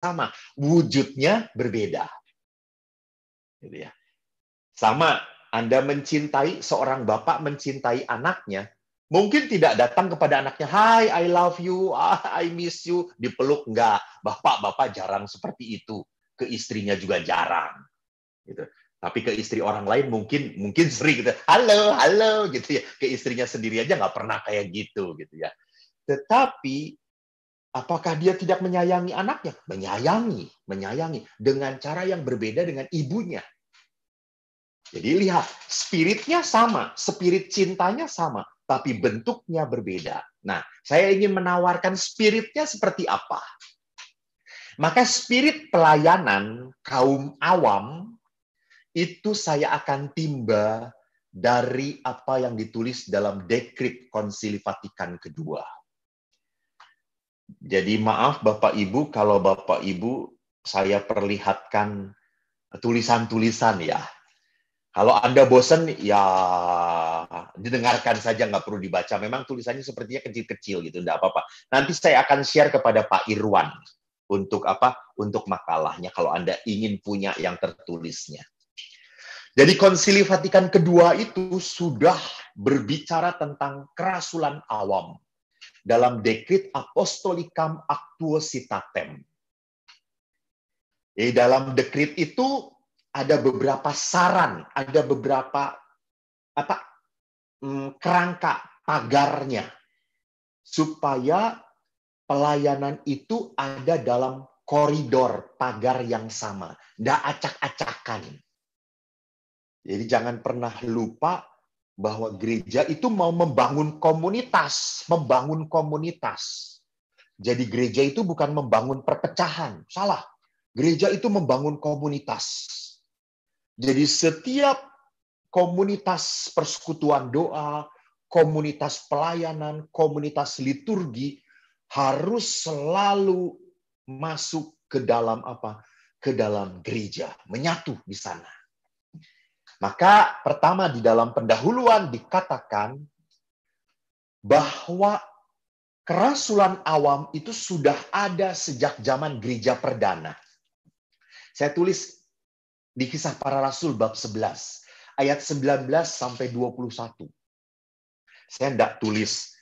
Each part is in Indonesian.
sama, wujudnya berbeda. Gitu ya. Sama, Anda mencintai, seorang bapak mencintai anaknya, mungkin tidak datang kepada anaknya, "Hai, I love you, I miss you," dipeluk, enggak. Bapak-bapak jarang seperti itu. Ke istrinya juga jarang. Gitu. Tapi ke istri orang lain mungkin sering gitu, "Halo, halo," gitu ya. Ke istrinya sendiri aja nggak pernah kayak gitu ya. Tetapi apakah dia tidak menyayangi anaknya? Menyayangi dengan cara yang berbeda dengan ibunya. Jadi lihat, spiritnya sama, spirit cintanya sama, tapi bentuknya berbeda. Nah, saya ingin menawarkan spiritnya seperti apa. Maka spirit pelayanan kaum awam itu saya akan timba dari apa yang ditulis dalam Dekrit Konsili Vatikan kedua. Jadi maaf Bapak Ibu, kalau Bapak Ibu saya perlihatkan tulisan-tulisan ya. Kalau Anda bosan, ya didengarkan saja, nggak perlu dibaca. Memang tulisannya sepertinya kecil-kecil gitu, nggak apa-apa. Nanti saya akan share kepada Pak Irwan untuk apa? Untuk makalahnya, kalau Anda ingin punya yang tertulisnya. Jadi Konsili Vatikan kedua itu sudah berbicara tentang kerasulan awam dalam Decret Apostolicam Actuositatem. Di dalam dekret itu ada beberapa saran, ada beberapa kerangka pagarnya supaya pelayanan itu ada dalam koridor pagar yang sama, nggak acak-acakan. Jadi jangan pernah lupa bahwa gereja itu mau membangun komunitas, Jadi gereja itu bukan membangun perpecahan, salah. Gereja itu membangun komunitas. Jadi setiap komunitas persekutuan doa, komunitas pelayanan, komunitas liturgi harus selalu masuk ke dalam apa? Ke dalam gereja, menyatu di sana. Maka pertama di dalam pendahuluan dikatakan bahwa kerasulan awam itu sudah ada sejak zaman gereja perdana. Saya tulis di Kisah Para Rasul bab 11, ayat 19 sampai 21. Saya tidak tulis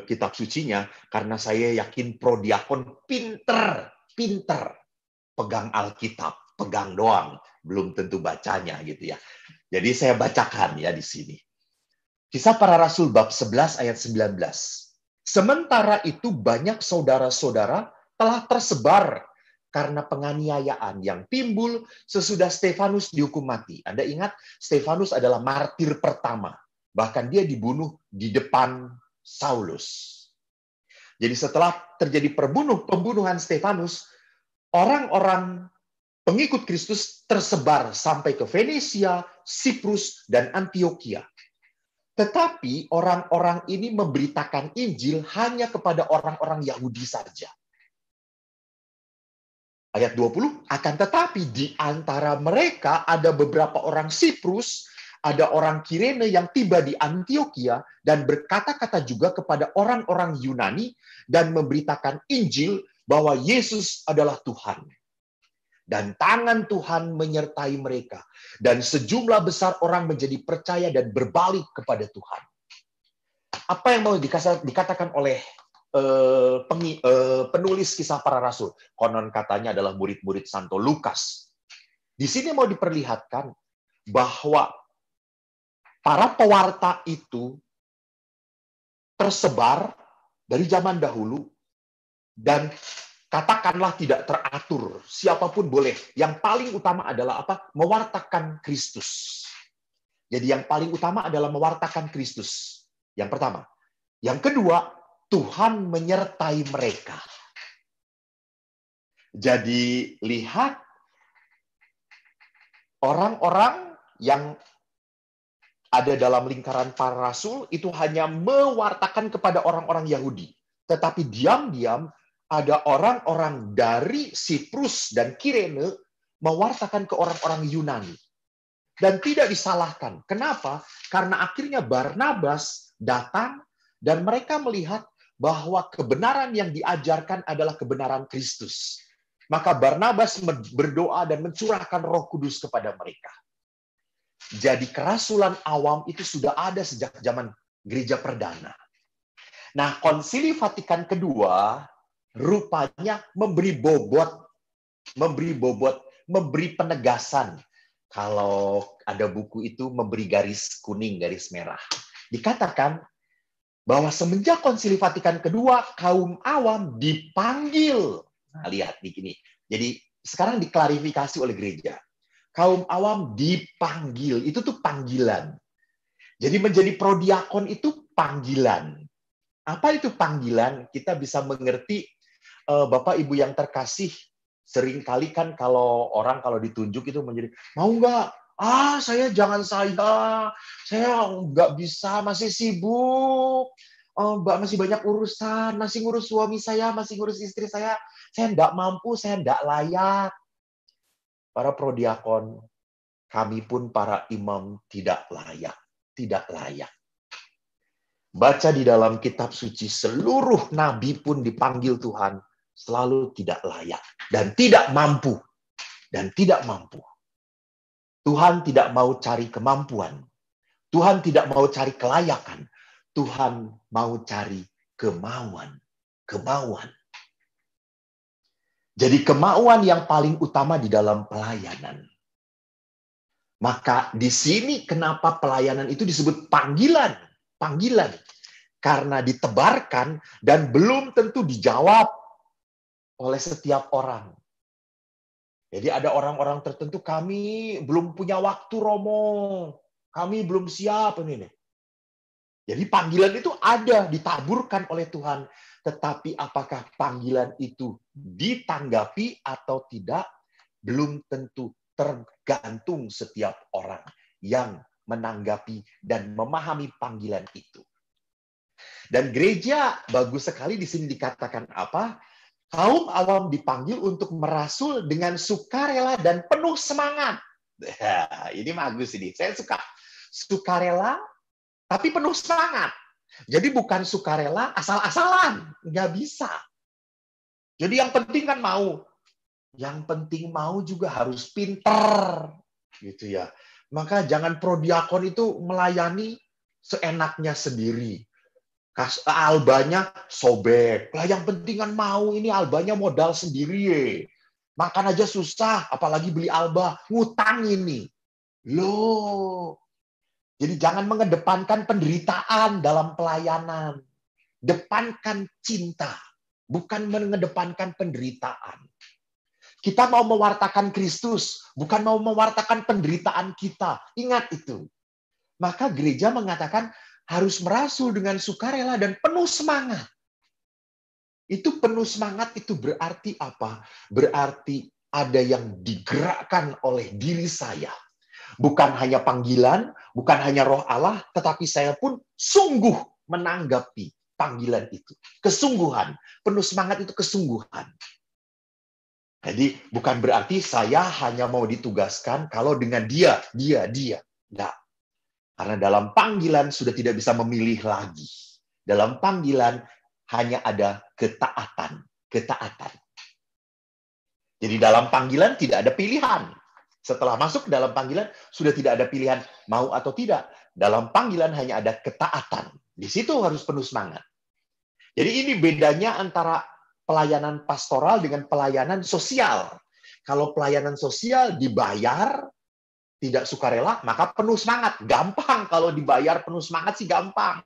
kitab sucinya karena saya yakin prodiakon pinter pegang Alkitab, pegang doang, belum tentu bacanya gitu ya. Jadi saya bacakan ya di sini. Kisah Para Rasul bab 11 ayat 19. Sementara itu banyak saudara-saudara telah tersebar karena penganiayaan yang timbul sesudah Stefanus dihukum mati. Anda ingat, Stefanus adalah martir pertama. Bahkan dia dibunuh di depan Saulus. Jadi setelah terjadi pembunuhan Stefanus, orang-orang pengikut Kristus tersebar sampai ke Venesia, Siprus, dan Antioquia. Tetapi orang-orang ini memberitakan Injil hanya kepada orang-orang Yahudi saja. Ayat 20, akan tetapi di antara mereka ada beberapa orang Siprus, ada orang Kirene yang tiba di Antioquia dan berkata-kata juga kepada orang-orang Yunani dan memberitakan Injil bahwa Yesus adalah Tuhan. Dan tangan Tuhan menyertai mereka. Dan sejumlah besar orang menjadi percaya dan berbalik kepada Tuhan. Apa yang mau dikatakan oleh penulis Kisah Para Rasul? Konon katanya adalah murid-murid Santo Lukas. Di sini mau diperlihatkan bahwa para pewarta itu tersebar dari zaman dahulu dan katakanlah tidak teratur. Siapapun boleh. Yang paling utama adalah apa? Mewartakan Kristus. Jadi yang paling utama adalah mewartakan Kristus. Yang pertama. Yang kedua, Tuhan menyertai mereka. Jadi lihat orang-orang yang ada dalam lingkaran para rasul itu hanya mewartakan kepada orang-orang Yahudi. Tetapi diam-diam ada orang-orang dari Siprus dan Kirene mewartakan ke orang-orang Yunani. Dan tidak disalahkan. Kenapa? Karena akhirnya Barnabas datang dan mereka melihat bahwa kebenaran yang diajarkan adalah kebenaran Kristus. Maka Barnabas berdoa dan mencurahkan Roh Kudus kepada mereka. Jadi kerasulan awam itu sudah ada sejak zaman gereja perdana. Nah, Konsili Vatikan kedua rupanya memberi penegasan. Kalau ada buku itu memberi garis kuning, garis merah. Dikatakan bahwa semenjak Konsili Vatikan kedua, kaum awam dipanggil. Nah, lihat di sini. Jadi sekarang diklarifikasi oleh gereja. Kaum awam dipanggil. Itu tuh panggilan. Jadi menjadi prodiakon itu panggilan. Apa itu panggilan? Kita bisa mengerti, Bapak Ibu yang terkasih, seringkali kan kalau ditunjuk itu menjadi, mau nggak? Jangan saya nggak bisa, masih sibuk. Mbak masih banyak urusan, masih ngurus suami saya, masih ngurus istri saya nggak mampu, saya nggak layak. Para prodiakon, kami pun para imam tidak layak. Baca di dalam kitab suci, seluruh nabi pun dipanggil Tuhan selalu tidak layak dan tidak mampu. Tuhan tidak mau cari kemampuan. Tuhan tidak mau cari kelayakan. Tuhan mau cari kemauan. Jadi kemauan yang paling utama di dalam pelayanan. Maka di sini kenapa pelayanan itu disebut panggilan. Karena ditebarkan dan belum tentu dijawab oleh setiap orang. Jadi ada orang-orang tertentu, kami belum punya waktu, Romo. Kami belum siap ini. Jadi panggilan itu ada, ditaburkan oleh Tuhan. Tetapi apakah panggilan itu ditanggapi atau tidak, belum tentu, tergantung setiap orang yang menanggapi dan memahami panggilan itu. Dan gereja bagus sekali di sini dikatakan apa? Kaum awam dipanggil untuk merasul dengan sukarela dan penuh semangat. Ini bagus ini. Saya suka. Sukarela tapi penuh semangat. Jadi bukan sukarela asal-asalan. Nggak bisa. Jadi yang penting kan mau. Yang penting mau juga harus pinter. Gitu ya. Maka jangan prodiakon itu melayani seenaknya sendiri. Albanya sobek. Lah yang penting kan mau, ini albanya modal sendiri. Makan aja susah, apalagi beli alba. Ngutang ini. Loh. Jadi jangan mengedepankan penderitaan dalam pelayanan. Depankan cinta. Bukan mengedepankan penderitaan. Kita mau mewartakan Kristus. Bukan mau mewartakan penderitaan kita. Ingat itu. Maka gereja mengatakan, harus merasul dengan sukarela dan penuh semangat. Itu penuh semangat itu berarti apa? Berarti ada yang digerakkan oleh diri saya. Bukan hanya panggilan, bukan hanya roh Allah, tetapi saya pun sungguh menanggapi panggilan itu. Kesungguhan. Penuh semangat itu kesungguhan. Jadi bukan berarti saya hanya mau ditugaskan kalau dengan dia. Enggak. Karena dalam panggilan sudah tidak bisa memilih lagi. Dalam panggilan hanya ada ketaatan. Jadi dalam panggilan tidak ada pilihan. Setelah masuk ke dalam panggilan, sudah tidak ada pilihan mau atau tidak. Dalam panggilan hanya ada ketaatan. Di situ harus penuh semangat. Jadi ini bedanya antara pelayanan pastoral dengan pelayanan sosial. Kalau pelayanan sosial dibayar, tidak sukarela, maka penuh semangat. Gampang kalau dibayar penuh semangat sih gampang.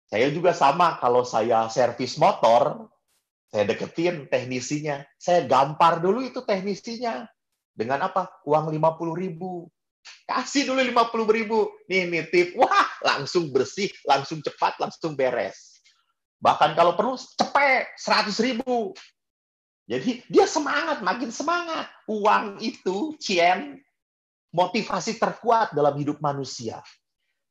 Saya juga sama, kalau saya servis motor, saya deketin teknisinya. Saya gampar dulu itu teknisinya. Dengan apa? Uang 50.000. Kasih dulu 50.000. Nih nitip. Wah, langsung bersih, langsung cepat, langsung beres. Bahkan kalau perlu cepet 100.000. Jadi dia semangat, makin semangat. Uang itu, motivasi terkuat dalam hidup manusia.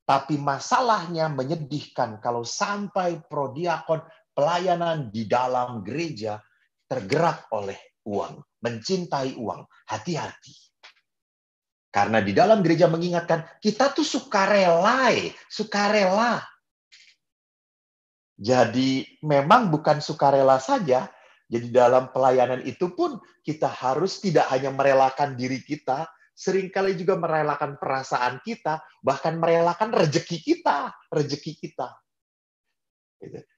Tapi masalahnya menyedihkan kalau sampai prodiakon pelayanan di dalam gereja tergerak oleh uang, mencintai uang. Hati-hati. Karena di dalam gereja mengingatkan, kita tuh sukarela. Jadi memang bukan sukarela saja, Jadi dalam pelayanan itu pun kita harus tidak hanya merelakan diri kita, seringkali juga merelakan perasaan kita, bahkan merelakan rezeki kita, rezeki kita.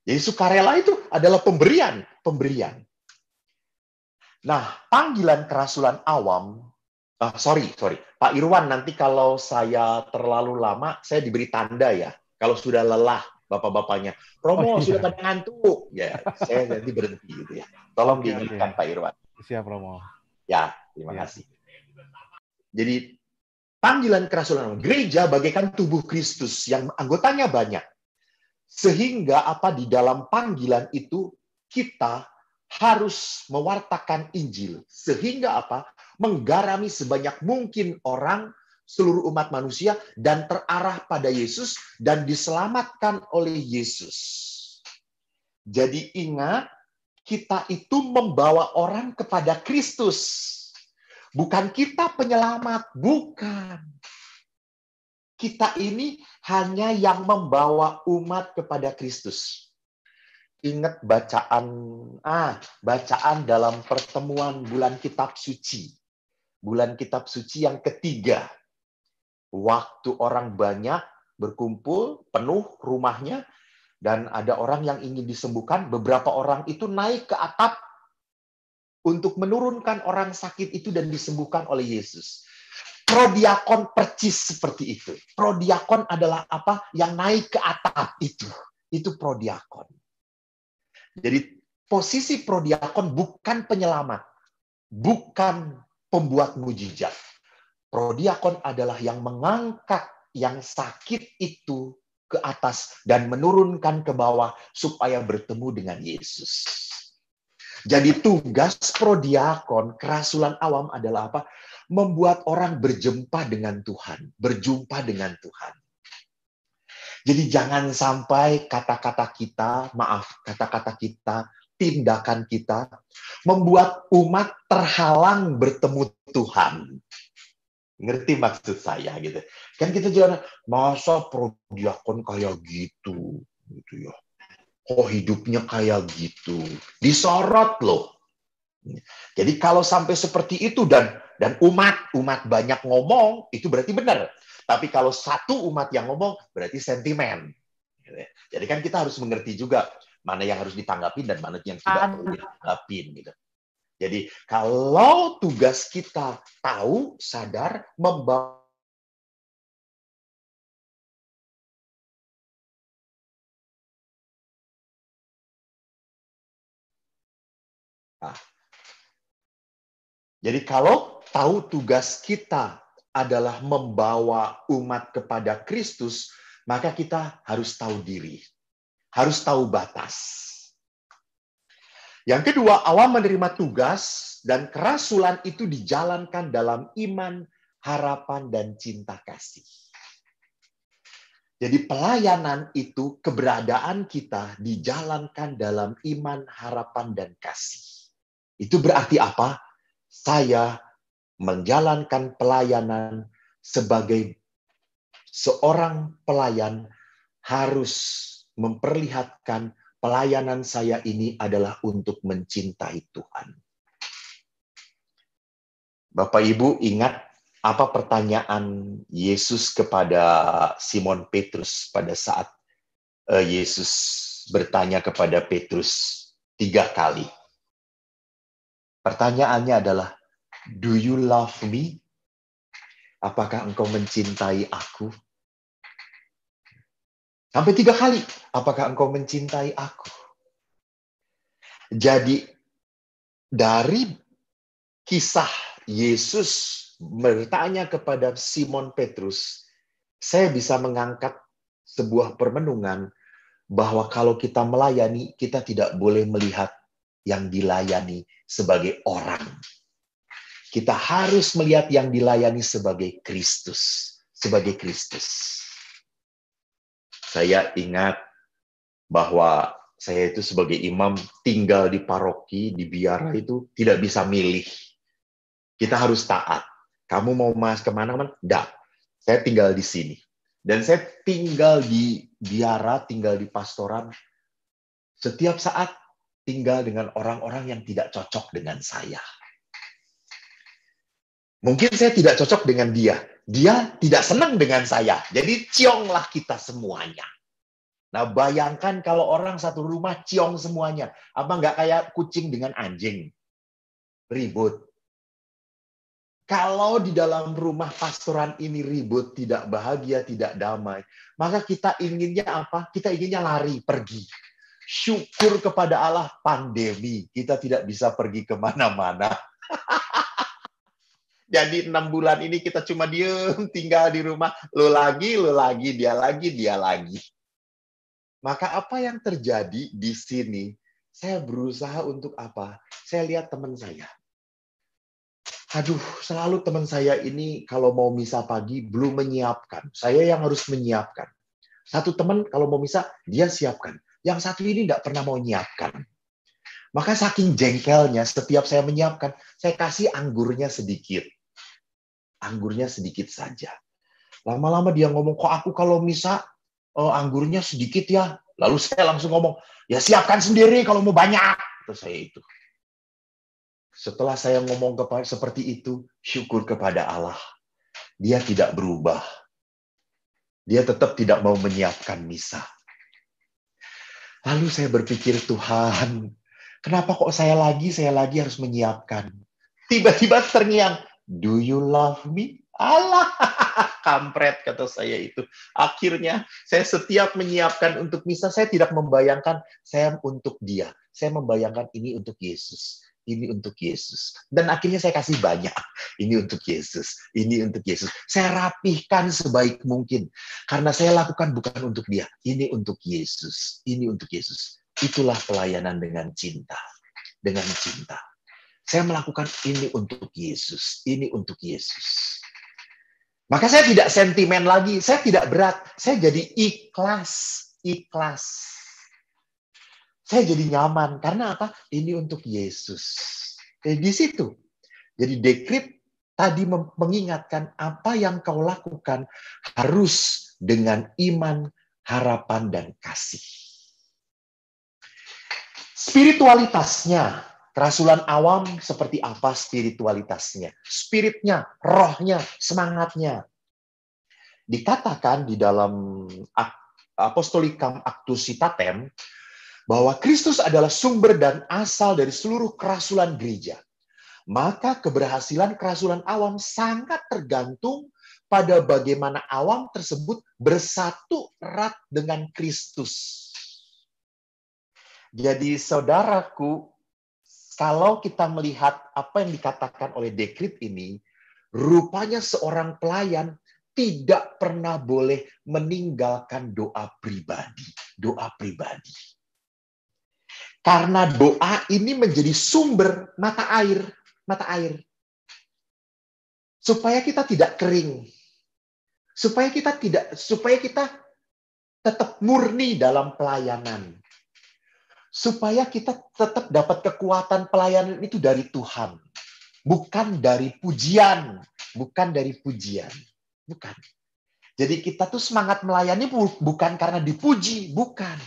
Jadi sukarela itu adalah pemberian. Nah, panggilan kerasulan awam, sorry, Pak Irwan, nanti kalau saya terlalu lama, saya diberi tanda ya. Kalau sudah lelah, bapak-bapaknya, Romo sudah pada ngantuk, ya, saya nanti berhenti gitu ya. Tolong diingatkan Pak Irwan. Siap, Romo. Ya, terima kasih. Jadi panggilan kerasulan gereja bagaikan tubuh Kristus yang anggotanya banyak. Sehingga apa di dalam panggilan itu kita harus mewartakan Injil. Sehingga apa? Menggarami sebanyak mungkin orang, seluruh umat manusia, dan terarah pada Yesus dan diselamatkan oleh Yesus. Jadi ingat, kita itu membawa orang kepada Kristus. Bukan kita penyelamat, bukan. Kita ini hanya yang membawa umat kepada Kristus. Ingat bacaan dalam pertemuan bulan kitab suci. Bulan kitab suci yang ketiga. Waktu orang banyak berkumpul, penuh rumahnya, dan ada orang yang ingin disembuhkan, beberapa orang itu naik ke atap untuk menurunkan orang sakit itu dan disembuhkan oleh Yesus. Prodiakon percis seperti itu. Prodiakon adalah apa? Yang naik ke atap itu. Itu prodiakon. Jadi posisi prodiakon bukan penyelamat. Bukan pembuat mujizat. Prodiakon adalah yang mengangkat yang sakit itu ke atas dan menurunkan ke bawah supaya bertemu dengan Yesus. Jadi tugas prodiakon, kerasulan awam adalah apa? Membuat orang berjumpa dengan Tuhan. Berjumpa dengan Tuhan. Jadi jangan sampai kata-kata kita, tindakan kita, membuat umat terhalang bertemu Tuhan. Ngerti maksud saya gitu. Kan kita jangan, masa prodiakon kayak gitu ya. Oh hidupnya kayak gitu. Disorot loh. Jadi kalau sampai seperti itu dan umat banyak ngomong, itu berarti benar. Tapi kalau satu umat yang ngomong, berarti sentimen. Jadi kan kita harus mengerti juga mana yang harus ditanggapi dan mana yang tidak perlu ditanggapi. Gitu. Jadi kalau tugas kita tahu, sadar, membawa Jadi kalau tahu tugas kita adalah membawa umat kepada Kristus, maka kita harus tahu diri. Harus tahu batas. Yang kedua, awam menerima tugas dan kerasulan itu dijalankan dalam iman, harapan, dan cinta kasih. Jadi pelayanan itu, keberadaan kita dijalankan dalam iman, harapan, dan kasih. Itu berarti apa? Saya menjalankan pelayanan sebagai seorang pelayan harus memperlihatkan pelayanan saya ini adalah untuk mencintai Tuhan. Bapak Ibu ingat apa pertanyaan Yesus kepada Simon Petrus pada saat Yesus bertanya kepada Petrus 3 kali. Pertanyaannya adalah, do you love me? Apakah engkau mencintai aku? Sampai 3 kali, apakah engkau mencintai aku? Jadi, dari kisah Yesus bertanya kepada Simon Petrus, saya bisa mengangkat sebuah permenungan bahwa kalau kita melayani, kita tidak boleh melihat yang dilayani sebagai orang. Kita harus melihat yang dilayani sebagai Kristus. Sebagai Kristus. Saya ingat bahwa saya itu sebagai imam tinggal di paroki, di biara itu tidak bisa milih. Kita harus taat. Kamu mau kemana-mana? Enggak. Saya tinggal di sini. Dan saya tinggal di biara, tinggal di pastoran. Setiap saat tinggal dengan orang-orang yang tidak cocok dengan saya. Mungkin saya tidak cocok dengan dia. Dia tidak senang dengan saya. Jadi cionglah kita semuanya. Nah, bayangkan kalau orang satu rumah ciong semuanya. Apa nggak kayak kucing dengan anjing? Ribut. Kalau di dalam rumah pastoran ini ribut, tidak bahagia, tidak damai, maka kita inginnya apa? Kita inginnya lari, pergi. Syukur kepada Allah pandemi. Kita tidak bisa pergi kemana-mana. Jadi 6 bulan ini kita cuma diem, tinggal di rumah. Lo lagi, dia lagi, dia lagi. Maka apa yang terjadi di sini? Saya berusaha untuk apa? Saya lihat teman saya. Aduh, selalu teman saya ini kalau mau misa pagi belum menyiapkan. Saya yang harus menyiapkan. Satu teman kalau mau misa, dia siapkan. Yang satu ini tidak pernah mau menyiapkan. Maka saking jengkelnya, setiap saya menyiapkan, saya kasih anggurnya sedikit. Anggurnya sedikit saja. Lama-lama dia ngomong, kok aku kalau misa, anggurnya sedikit ya. Lalu saya langsung ngomong, ya siapkan sendiri kalau mau banyak. Terus saya itu. Setelah saya ngomong seperti itu, syukur kepada Allah. Dia tidak berubah. Dia tetap tidak mau menyiapkan misa. Lalu saya berpikir, Tuhan, kenapa kok saya lagi harus menyiapkan? Tiba-tiba terngiang, do you love me? Allah, kampret kata saya itu. Akhirnya saya setiap menyiapkan untuk misa, saya tidak membayangkan saya untuk dia. Saya membayangkan ini untuk Yesus. Ini untuk Yesus. Dan akhirnya saya kasih banyak. Ini untuk Yesus. Ini untuk Yesus. Saya rapihkan sebaik mungkin. Karena saya lakukan bukan untuk dia. Ini untuk Yesus. Ini untuk Yesus. Itulah pelayanan dengan cinta. Dengan cinta. Saya melakukan ini untuk Yesus. Ini untuk Yesus. Maka saya tidak sentimen lagi. Saya tidak berat. Saya jadi ikhlas. Ikhlas. Saya jadi nyaman. Karena apa? Ini untuk Yesus. Di situ. Jadi dekrit tadi mengingatkan apa yang kau lakukan harus dengan iman, harapan, dan kasih. Spiritualitasnya. Kerasulan awam seperti apa spiritualitasnya? Spiritnya, rohnya, semangatnya. Dikatakan di dalam Apostolicam Actuositatem, bahwa Kristus adalah sumber dan asal dari seluruh kerasulan gereja. Maka keberhasilan kerasulan awam sangat tergantung pada bagaimana awam tersebut bersatu erat dengan Kristus. Jadi saudaraku, kalau kita melihat apa yang dikatakan oleh dekrit ini, rupanya seorang pelayan tidak pernah boleh meninggalkan doa pribadi. Doa pribadi. Karena doa ini menjadi sumber mata air. Supaya kita tidak kering. Supaya kita tetap murni dalam pelayanan. Supaya kita tetap dapat kekuatan pelayanan itu dari Tuhan. Bukan dari pujian. Bukan. Jadi kita tuh semangat melayani bukan karena dipuji. Bukan.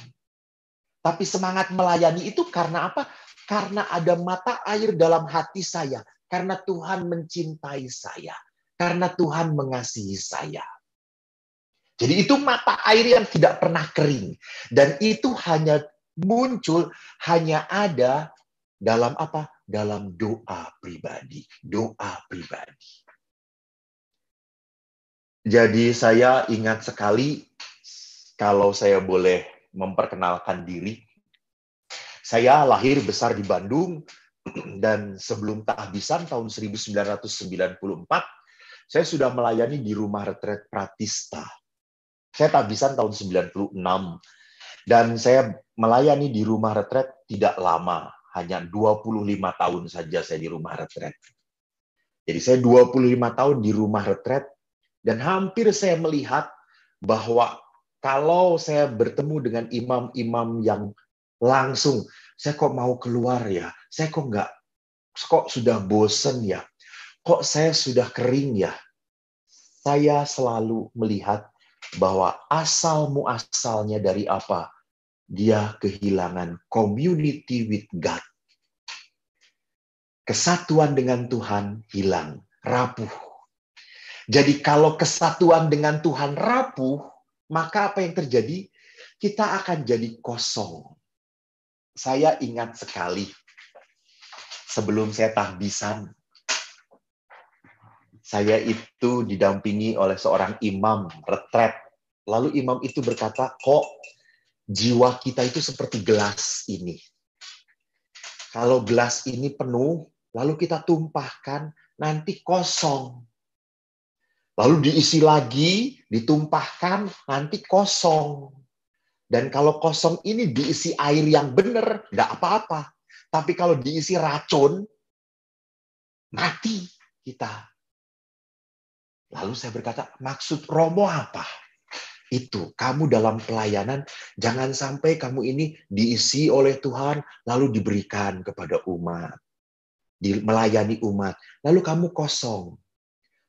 Tapi semangat melayani itu karena apa? Karena ada mata air dalam hati saya. Karena Tuhan mencintai saya. Karena Tuhan mengasihi saya. Jadi itu mata air yang tidak pernah kering. Dan itu hanya muncul, hanya ada dalam apa? Dalam doa pribadi. Doa pribadi. Jadi saya ingat sekali, kalau saya boleh memperkenalkan diri. Saya lahir besar di Bandung, dan sebelum tahbisan tahun 1994, saya sudah melayani di rumah retret Pratista. Saya tahbisan tahun 96, dan saya melayani di rumah retret tidak lama, hanya 25 tahun saja saya di rumah retret. Jadi saya 25 tahun di rumah retret, dan hampir saya melihat bahwa kalau saya bertemu dengan imam-imam yang langsung, saya kok mau keluar ya? Saya kok sudah bosen ya? Kok saya sudah kering ya? Saya selalu melihat bahwa asal muasalnya dari apa? dia kehilangan community with God. Kesatuan dengan Tuhan hilang, rapuh. Jadi kalau kesatuan dengan Tuhan rapuh, maka apa yang terjadi? Kita akan jadi kosong. Saya ingat sekali, sebelum saya tahbisan, saya itu didampingi oleh seorang imam retret. Lalu imam itu berkata, kok jiwa kita itu seperti gelas ini. Kalau gelas ini penuh, lalu kita tumpahkan, nanti kosong. Lalu diisi lagi, ditumpahkan, nanti kosong. Dan kalau kosong ini diisi air yang benar, nggak apa-apa. Tapi kalau diisi racun, mati kita. Lalu saya berkata, maksud Romo apa? Itu, kamu dalam pelayanan, jangan sampai kamu ini diisi oleh Tuhan, lalu diberikan kepada umat. Melayani umat. Lalu kamu kosong.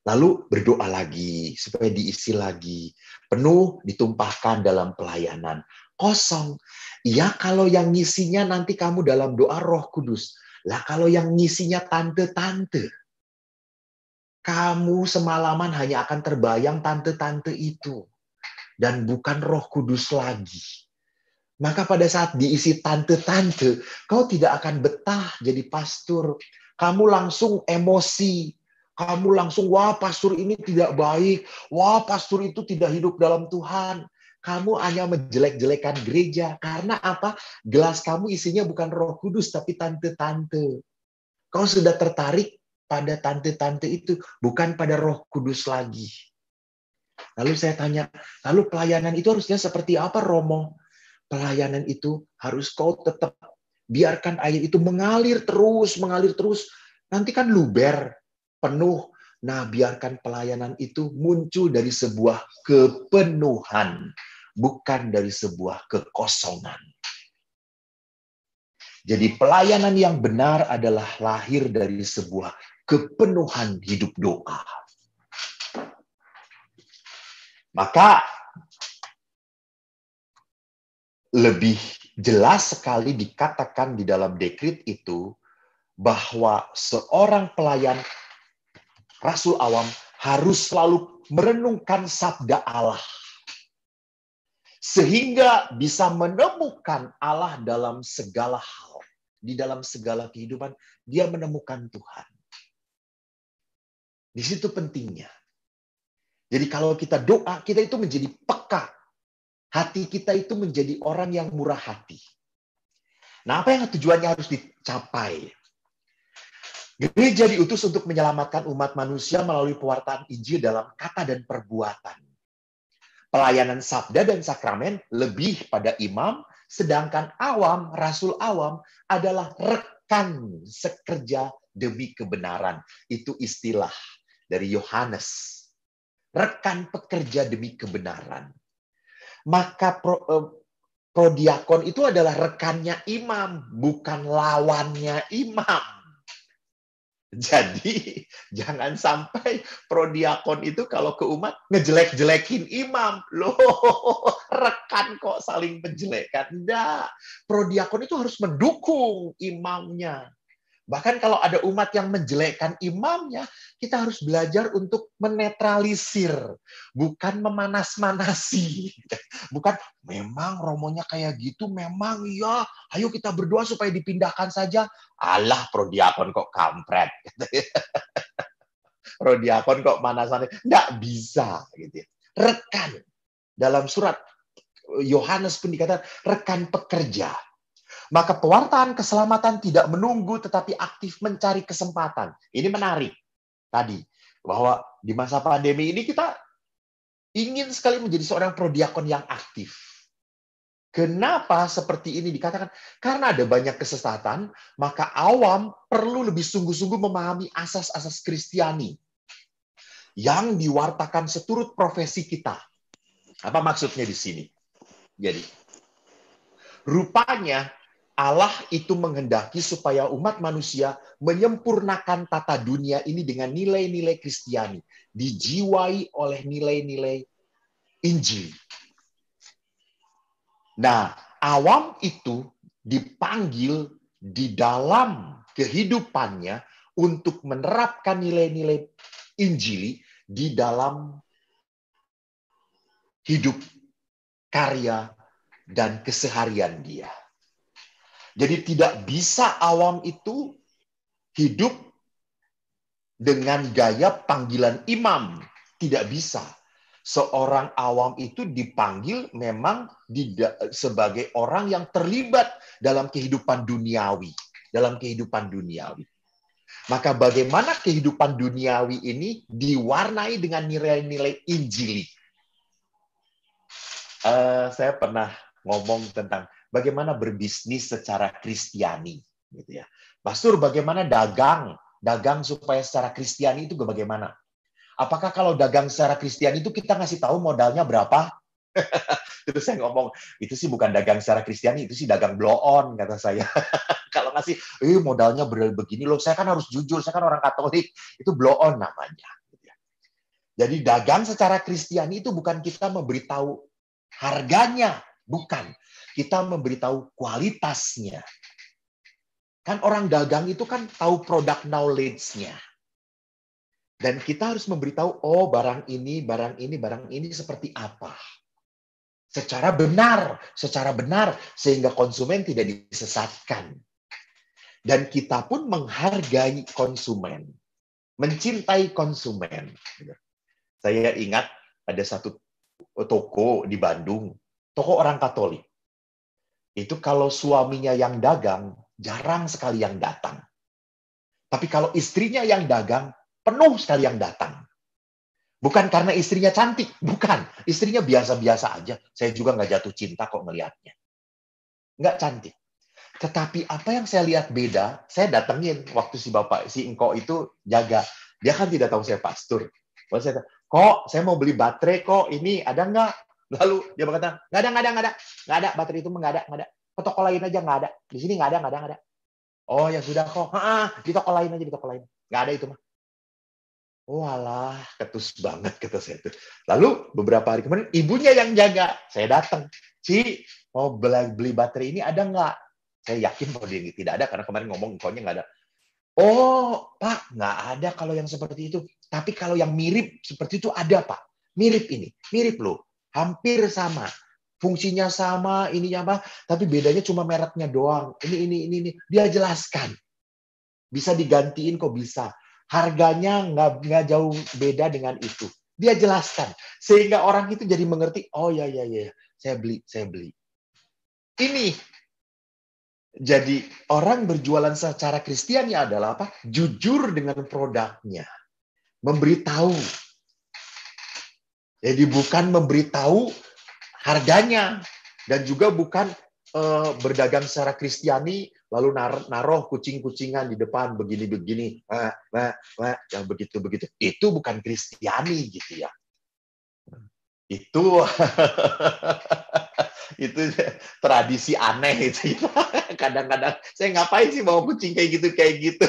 Lalu berdoa lagi, supaya diisi lagi. Penuh, ditumpahkan dalam pelayanan. Kosong. Ya, kalau yang ngisinya nanti kamu dalam doa Roh Kudus. Lah, kalau yang ngisinya tante-tante. Kamu semalaman hanya akan terbayang tante-tante itu. Dan bukan Roh Kudus lagi. Maka pada saat diisi tante-tante, kau tidak akan betah jadi pastor. Kamu langsung emosi. Kamu langsung, wah pastor ini tidak baik. Wah pastor itu tidak hidup dalam Tuhan. Kamu hanya menjelek-jelekan gereja. Karena apa? Gelas kamu isinya bukan Roh Kudus, tapi tante-tante. Kau sudah tertarik pada tante-tante itu, bukan pada Roh Kudus lagi. Lalu saya tanya, lalu pelayanan itu harusnya seperti apa, Romo? Pelayanan itu harus kau tetap biarkan air itu mengalir terus. Nanti kan luber, penuh. Nah, biarkan pelayanan itu muncul dari sebuah kepenuhan, bukan dari sebuah kekosongan. Jadi pelayanan yang benar adalah lahir dari sebuah kepenuhan hidup doa. Maka lebih jelas sekali dikatakan di dalam dekrit itu bahwa seorang pelayan Rasul Awam harus selalu merenungkan sabda Allah. Sehingga bisa menemukan Allah dalam segala hal. Di dalam segala kehidupan, dia menemukan Tuhan. Di situ pentingnya. Jadi kalau kita doa, kita itu menjadi peka. Hati kita itu menjadi orang yang murah hati. Nah, apa yang tujuannya harus dicapai? Gereja diutus untuk menyelamatkan umat manusia melalui pewartaan Injil dalam kata dan perbuatan. Pelayanan sabda dan sakramen lebih pada imam, sedangkan awam, Rasul Awam adalah rekan sekerja demi kebenaran. Itu istilah dari Yohanes. Rekan pekerja demi kebenaran. Maka prodiakon itu adalah rekannya imam, bukan lawannya imam. Jadi jangan sampai prodiakon itu kalau ke umat ngejelek-jelekin imam. Loh, rekan kok saling menjelekkan. Enggak. Prodiakon itu harus mendukung imamnya. Bahkan kalau ada umat yang menjelekkan imamnya, kita harus belajar untuk menetralisir, bukan memanas-manasi. Bukan, memang romonya kayak gitu, memang ya, ayo kita berdoa supaya dipindahkan saja. Alah, prodiakon kok kampret. Prodiakon kok manasannya. Nggak bisa. Gitu. Rekan. Dalam surat Yohanes pun dikatakan, rekan pekerja. Maka pewartaan keselamatan tidak menunggu tetapi aktif mencari kesempatan. Ini menarik tadi bahwa di masa pandemi ini kita ingin sekali menjadi seorang prodiakon yang aktif. Kenapa seperti ini dikatakan? Karena ada banyak kesesatan, maka awam perlu lebih sungguh-sungguh memahami asas-asas Kristiani yang diwartakan seturut profesi kita. Apa maksudnya di sini? Jadi, rupanya Allah itu menghendaki supaya umat manusia menyempurnakan tata dunia ini dengan nilai-nilai Kristiani. Dijiwai oleh nilai-nilai Injil. Nah, awam itu dipanggil di dalam kehidupannya untuk menerapkan nilai-nilai Injili di dalam hidup, karya, dan keseharian dia. Jadi tidak bisa awam itu hidup dengan gaya panggilan imam. Tidak bisa. Seorang awam itu dipanggil memang sebagai orang yang terlibat dalam kehidupan duniawi. Maka bagaimana kehidupan duniawi ini diwarnai dengan nilai-nilai Injili? Saya pernah ngomong tentang bagaimana berbisnis secara Kristiani, gitu ya. Pastor, bagaimana dagang supaya secara Kristiani itu bagaimana? Apakah kalau dagang secara Kristiani itu kita ngasih tahu modalnya berapa? Terus saya ngomong, itu sih bukan dagang secara Kristiani, itu sih dagang blow on, kata saya. Kalau ngasih, modalnya begini loh, saya kan harus jujur, saya kan orang Katolik, itu blow on namanya. Jadi dagang secara Kristiani itu bukan kita memberitahu harganya, bukan. Kita memberitahu kualitasnya. Kan orang dagang itu kan tahu produk knowledge-nya. Dan kita harus memberitahu, barang ini seperti apa. Secara benar, sehingga konsumen tidak disesatkan. Dan kita pun menghargai konsumen, mencintai konsumen. Saya ingat ada satu toko di Bandung, toko orang Katolik. Itu kalau suaminya yang dagang, jarang sekali yang datang. Tapi kalau istrinya yang dagang, penuh sekali yang datang. Bukan karena istrinya cantik, bukan. Istrinya biasa-biasa aja. Saya juga nggak jatuh cinta kok melihatnya. Nggak cantik. Tetapi apa yang saya lihat beda, saya datengin waktu si Engko itu jaga. Dia kan tidak tahu saya pastor. Lalu saya kok saya mau beli baterai kok, ini ada nggak? Lalu dia berkata, nggak ada, baterai itu nggak ada. Ke toko lain aja nggak ada. Di sini nggak ada. Oh ya sudah kok, di toko lain aja, nggak ada itu mah. Oh alah, ketus banget kata saya itu. Lalu beberapa hari kemudian ibunya yang jaga, saya datang, mau beli baterai ini ada nggak? Saya yakin bahwa dia tidak ada karena kemarin ngomong infonya nggak ada. Oh Pak, nggak ada kalau yang seperti itu. Tapi kalau yang mirip seperti itu ada Pak. Mirip loh, hampir sama. Fungsinya sama, ininya apa? Tapi bedanya cuma mereknya doang. Ini. Dia jelaskan. Bisa digantiin kok bisa. Harganya nggak jauh beda dengan itu. Dia jelaskan. Sehingga orang itu jadi mengerti, oh ya, saya beli. Ini. Jadi orang berjualan secara Kristiani adalah apa? Jujur dengan produknya. Memberitahu. Jadi bukan memberitahu harganya. Dan juga bukan berdagang secara Kristiani lalu naruh kucing-kucingan di depan begini-begini, yang begitu-begitu. Itu bukan Kristiani gitu ya. Itu itu tradisi aneh itu. Kadang-kadang saya ngapain sih bawa kucing kayak gitu.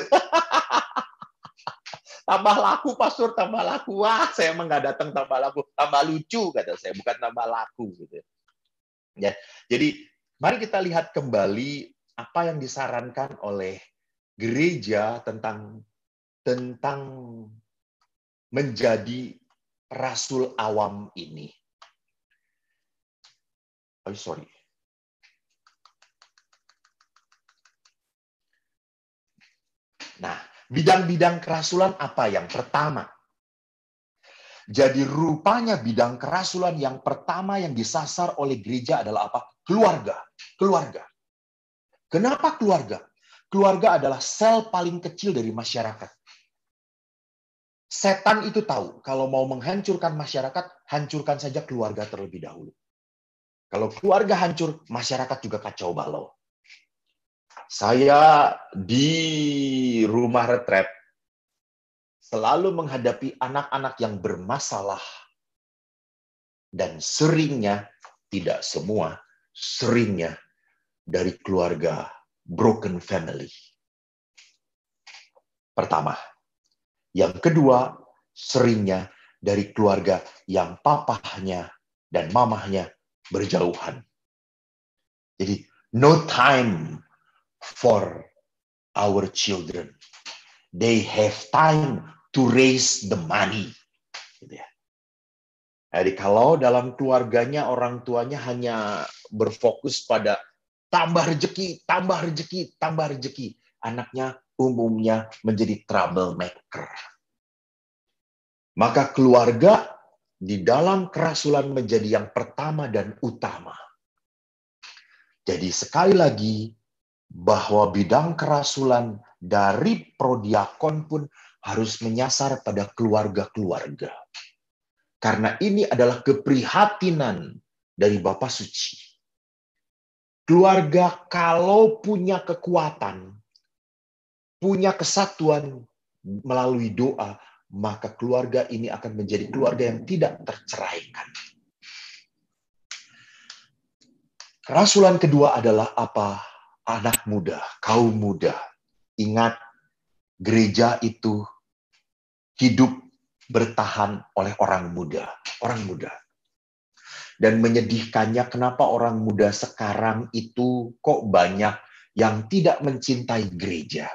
Tambah laku, pastor, tambah laku. Wah, saya emang nggak datang tambah laku, tambah lucu kata saya, bukan tambah laku gitu. Ya, jadi mari kita lihat kembali apa yang disarankan oleh gereja tentang menjadi rasul awam ini. Oh, sorry. Nah, bidang-bidang kerasulan apa yang pertama? Jadi rupanya bidang kerasulan yang pertama yang disasar oleh gereja adalah apa? Keluarga. Kenapa keluarga? Keluarga adalah sel paling kecil dari masyarakat. Setan itu tahu, kalau mau menghancurkan masyarakat, hancurkan saja keluarga terlebih dahulu. Kalau keluarga hancur, masyarakat juga kacau balau. Saya di rumah retret selalu menghadapi anak-anak yang bermasalah. Dan seringnya, tidak semua, seringnya dari keluarga broken family. Pertama. Yang kedua, seringnya dari keluarga yang papahnya dan mamahnya berjauhan. Jadi, no time for our children. They have time to raise the money. Gitu ya. Jadi kalau dalam keluarganya orang tuanya hanya berfokus pada tambah rezeki, tambah rezeki, tambah rezeki, anaknya umumnya menjadi troublemaker. Maka keluarga di dalam kerasulan menjadi yang pertama dan utama. Jadi sekali lagi, bahwa bidang kerasulan dari prodiakon pun harus menyasar pada keluarga-keluarga. Karena ini adalah keprihatinan dari Bapa Suci. Keluarga kalau punya kekuatan, punya kesatuan melalui doa, maka keluarga ini akan menjadi keluarga yang tidak terceraikan. Kerasulan kedua adalah apa? Anak muda, kaum muda. Ingat, gereja itu hidup bertahan oleh orang muda. Orang muda. Dan menyedihkannya kenapa orang muda sekarang itu kok banyak yang tidak mencintai gereja.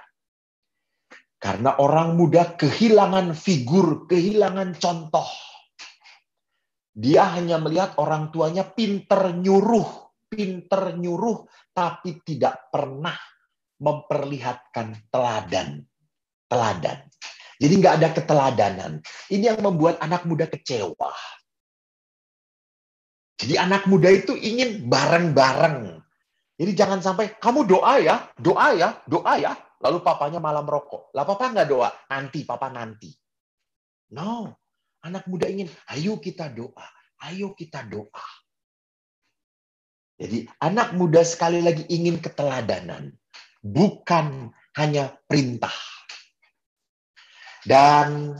Karena orang muda kehilangan figur, kehilangan contoh. Dia hanya melihat orang tuanya pinter nyuruh, tapi tidak pernah memperlihatkan teladan. Jadi nggak ada keteladanan. Ini yang membuat anak muda kecewa. Jadi anak muda itu ingin bareng-bareng. Jadi jangan sampai kamu doa ya. Lalu papanya malah merokok. Lah papa nggak doa. Papa nanti. No. Anak muda ingin, ayo kita doa. Jadi anak muda sekali lagi ingin keteladanan. Bukan hanya perintah. Dan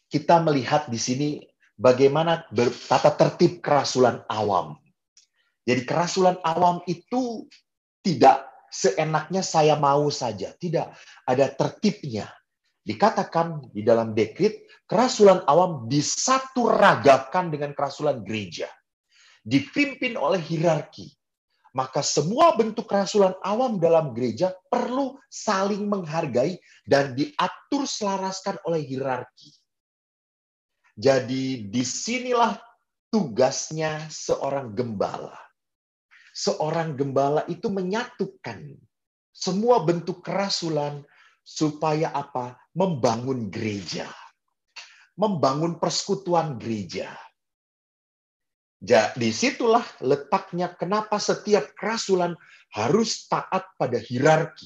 kita melihat di sini bagaimana tata tertib kerasulan awam. Jadi kerasulan awam itu tidak seenaknya saya mau saja. Tidak, ada tertibnya. Dikatakan di dalam dekrit, kerasulan awam disaturagakan dengan kerasulan gereja. Dipimpin oleh hierarki. Maka semua bentuk kerasulan awam dalam gereja perlu saling menghargai dan diatur selaraskan oleh hierarki. Jadi disinilah tugasnya seorang gembala. Seorang gembala itu menyatukan semua bentuk kerasulan supaya apa? Membangun gereja. Membangun persekutuan gereja. Jadi disitulah letaknya kenapa setiap kerasulan harus taat pada hierarki.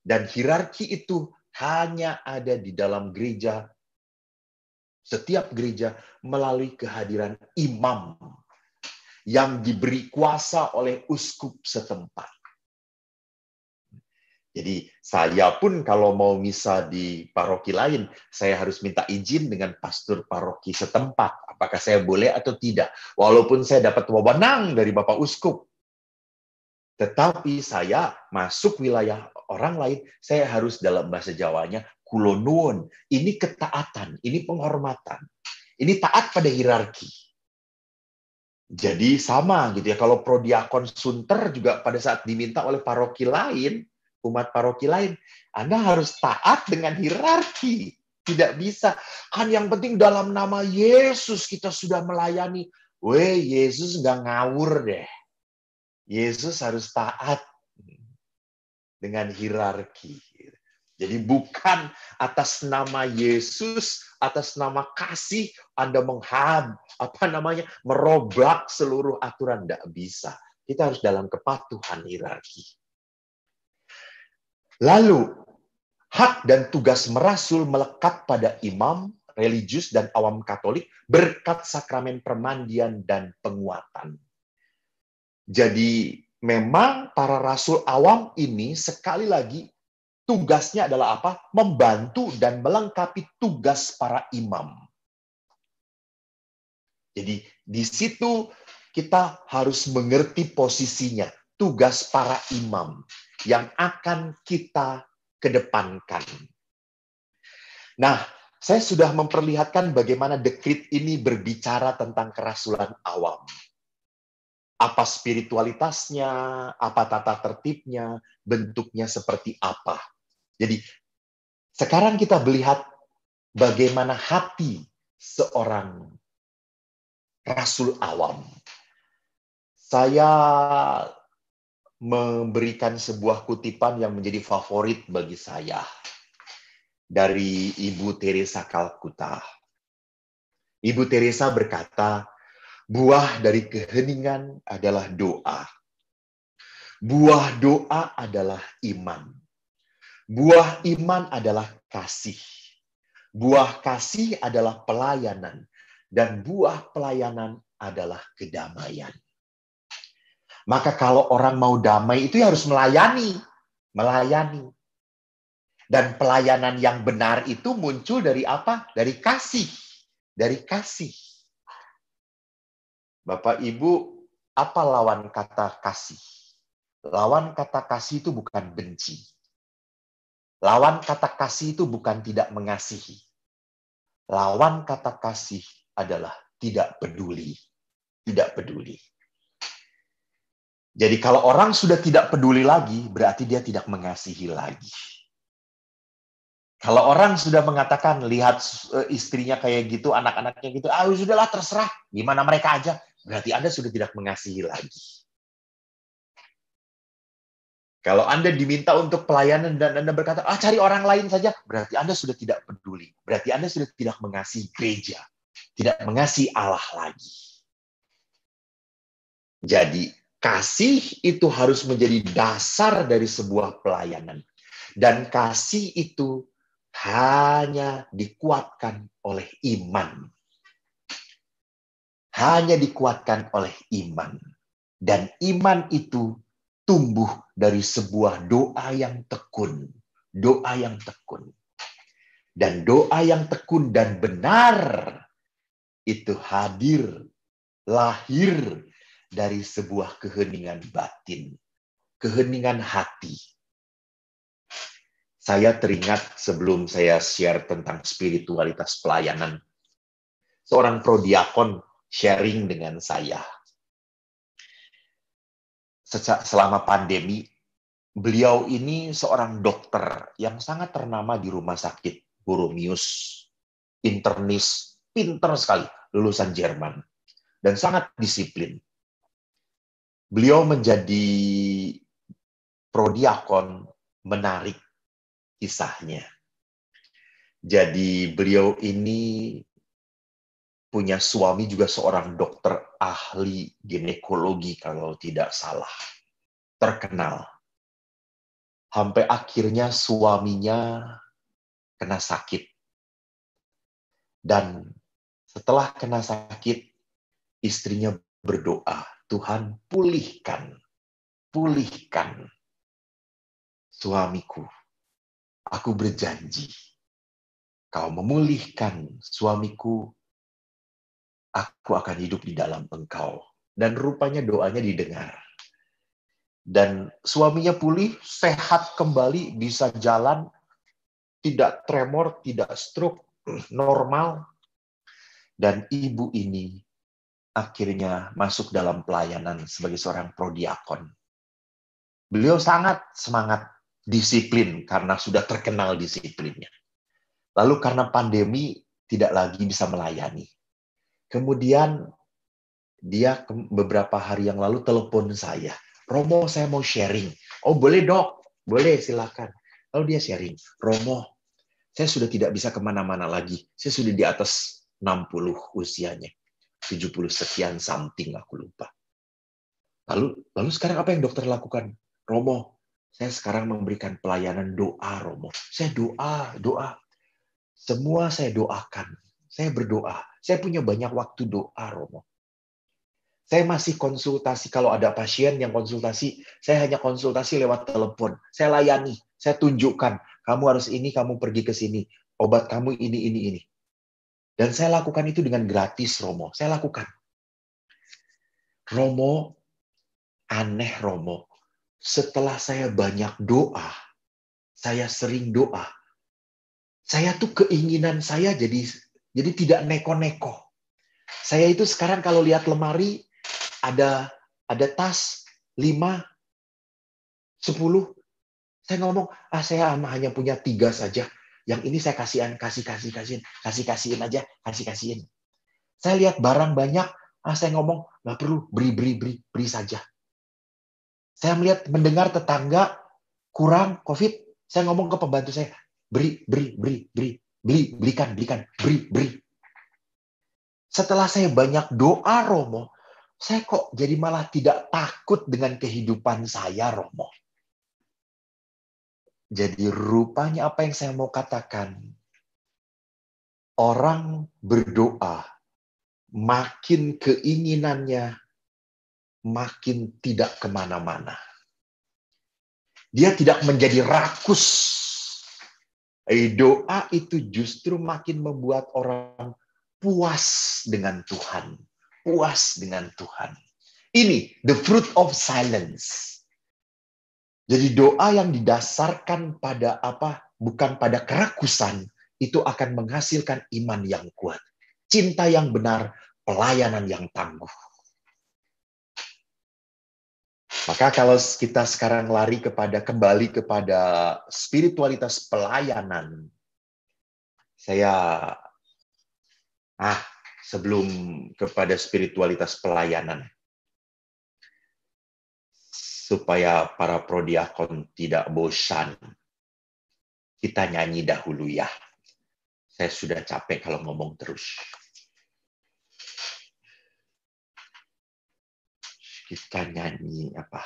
Dan hierarki itu hanya ada di dalam gereja. Setiap gereja melalui kehadiran imam yang diberi kuasa oleh uskup setempat. Jadi saya pun kalau mau misa di paroki lain, saya harus minta izin dengan pastor paroki setempat. Apakah saya boleh atau tidak? Walaupun saya dapat wewenang dari Bapak Uskup. Tetapi saya masuk wilayah orang lain, saya harus dalam bahasa Jawanya, kulo nuwun. Ini ketaatan, ini penghormatan. Ini taat pada hierarki. Jadi sama gitu ya. Kalau prodiakon sunter juga pada saat diminta oleh paroki lain, umat paroki lain, Anda harus taat dengan hierarki. Tidak bisa. Kan yang penting dalam nama Yesus kita sudah melayani. Weh, Yesus nggak ngawur deh. Yesus harus taat dengan hierarki. Jadi bukan atas nama Yesus, atas nama kasih Anda merobak seluruh aturan. Tidak bisa. Kita harus dalam kepatuhan hierarki. Lalu, hak dan tugas merasul melekat pada imam, religius, dan awam Katolik berkat sakramen permandian dan penguatan. Jadi, memang para rasul awam ini sekali lagi tugasnya adalah apa? Membantu dan melengkapi tugas para imam. Jadi, di situ kita harus mengerti posisinya, tugas para imam yang akan kita kedepankan. Nah, saya sudah memperlihatkan bagaimana dekrit ini berbicara tentang kerasulan awam. Apa spiritualitasnya, apa tata tertibnya, bentuknya seperti apa. Jadi sekarang kita melihat bagaimana hati seorang rasul awam. Saya memberikan sebuah kutipan yang menjadi favorit bagi saya dari Ibu Teresa Kalkuta. Ibu Teresa berkata, buah dari keheningan adalah doa. Buah doa adalah iman. Buah iman adalah kasih. Buah kasih adalah pelayanan. Dan buah pelayanan adalah kedamaian. Maka kalau orang mau damai itu harus melayani. Melayani. Dan pelayanan yang benar itu muncul dari apa? Dari kasih. Dari kasih. Bapak Ibu, apa lawan kata kasih? Lawan kata kasih itu bukan benci. Lawan kata kasih itu bukan tidak mengasihi. Lawan kata kasih adalah tidak peduli. Tidak peduli. Jadi kalau orang sudah tidak peduli lagi, berarti dia tidak mengasihi lagi. Kalau orang sudah mengatakan, lihat istrinya kayak gitu, anak-anaknya gitu, sudahlah terserah, gimana mereka aja, berarti Anda sudah tidak mengasihi lagi. Kalau Anda diminta untuk pelayanan dan Anda berkata, cari orang lain saja, berarti Anda sudah tidak peduli. Berarti Anda sudah tidak mengasihi gereja, tidak mengasihi Allah lagi. Jadi, kasih itu harus menjadi dasar dari sebuah pelayanan. Dan kasih itu hanya dikuatkan oleh iman. Hanya dikuatkan oleh iman. Dan iman itu tumbuh dari sebuah doa yang tekun. Doa yang tekun. Dan doa yang tekun dan benar itu hadir, lahir dari sebuah keheningan batin, keheningan hati. Saya teringat sebelum saya share tentang spiritualitas pelayanan, seorang prodiakon sharing dengan saya. Selama pandemi, beliau ini seorang dokter yang sangat ternama di rumah sakit Borromeus, internis, pinter sekali, lulusan Jerman, dan sangat disiplin. Beliau menjadi prodiakon, menarik kisahnya. Jadi beliau ini punya suami juga seorang dokter ahli ginekologi kalau tidak salah. Terkenal. Sampai akhirnya suaminya kena sakit. Dan setelah kena sakit, istrinya berdoa, Tuhan pulihkan suamiku. Aku berjanji, kau memulihkan suamiku, aku akan hidup di dalam engkau. Dan rupanya doanya didengar. Dan suaminya pulih, sehat kembali, bisa jalan, tidak tremor, tidak stroke, normal. Dan ibu ini akhirnya masuk dalam pelayanan sebagai seorang prodiakon. Beliau sangat semangat, disiplin karena sudah terkenal disiplinnya. Lalu karena pandemi tidak lagi bisa melayani. Kemudian dia beberapa hari yang lalu telepon saya. Romo, saya mau sharing. Oh boleh dok, boleh silakan. Lalu dia sharing. Romo, saya sudah tidak bisa kemana-mana lagi. Saya sudah di atas 60 usianya. 70 sekian something, aku lupa. Lalu sekarang apa yang dokter lakukan? Romo, saya sekarang memberikan pelayanan doa, Romo. Saya doa. Semua saya doakan. Saya berdoa. Saya punya banyak waktu doa, Romo. Saya masih konsultasi. Kalau ada pasien yang konsultasi, saya hanya konsultasi lewat telepon. Saya layani. Saya tunjukkan. Kamu harus ini, kamu pergi ke sini. Obat kamu ini. Dan saya lakukan itu dengan gratis, Romo. Saya lakukan. Romo, aneh Romo. Setelah saya banyak doa, saya sering doa. Saya tuh keinginan saya jadi tidak neko-neko. Saya itu sekarang kalau lihat lemari, ada ada tas 5, 10. Saya ngomong, saya hanya punya 3 saja. Yang ini saya kasihin aja. Saya lihat barang banyak, saya ngomong, nggak perlu, beri saja. Saya mendengar tetangga kurang COVID, saya ngomong ke pembantu saya, belikan, beri. Setelah saya banyak doa, Romo, saya kok jadi malah tidak takut dengan kehidupan saya, Romo. Jadi rupanya apa yang saya mau katakan, orang berdoa, makin keinginannya, makin tidak kemana-mana. Dia tidak menjadi rakus. Doa itu justru makin membuat orang puas dengan Tuhan. Puas dengan Tuhan. Ini, the fruit of silence. Jadi doa yang didasarkan pada bukan pada kerakusan, itu akan menghasilkan iman yang kuat. Cinta yang benar, pelayanan yang tangguh. Maka kalau kita sekarang kembali kepada spiritualitas pelayanan, sebelum kepada spiritualitas pelayanan, supaya para prodiakon tidak bosan, kita nyanyi dahulu ya. Saya sudah capek kalau ngomong terus. Kita nyanyi apa?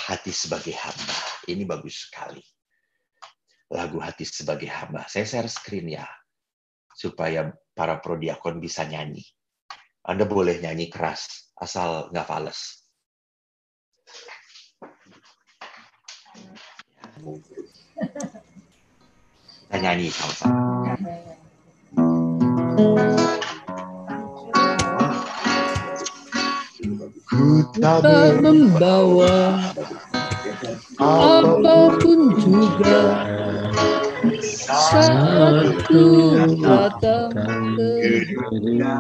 Hati sebagai hamba. Ini bagus sekali. Lagu Hati sebagai hamba. Saya share screen ya, supaya para prodiakon bisa nyanyi. Anda boleh nyanyi keras, asal nggak fales. Kita nyanyi sama-sama. Ku tak membawa apapun juga saat ku datang ke dunia.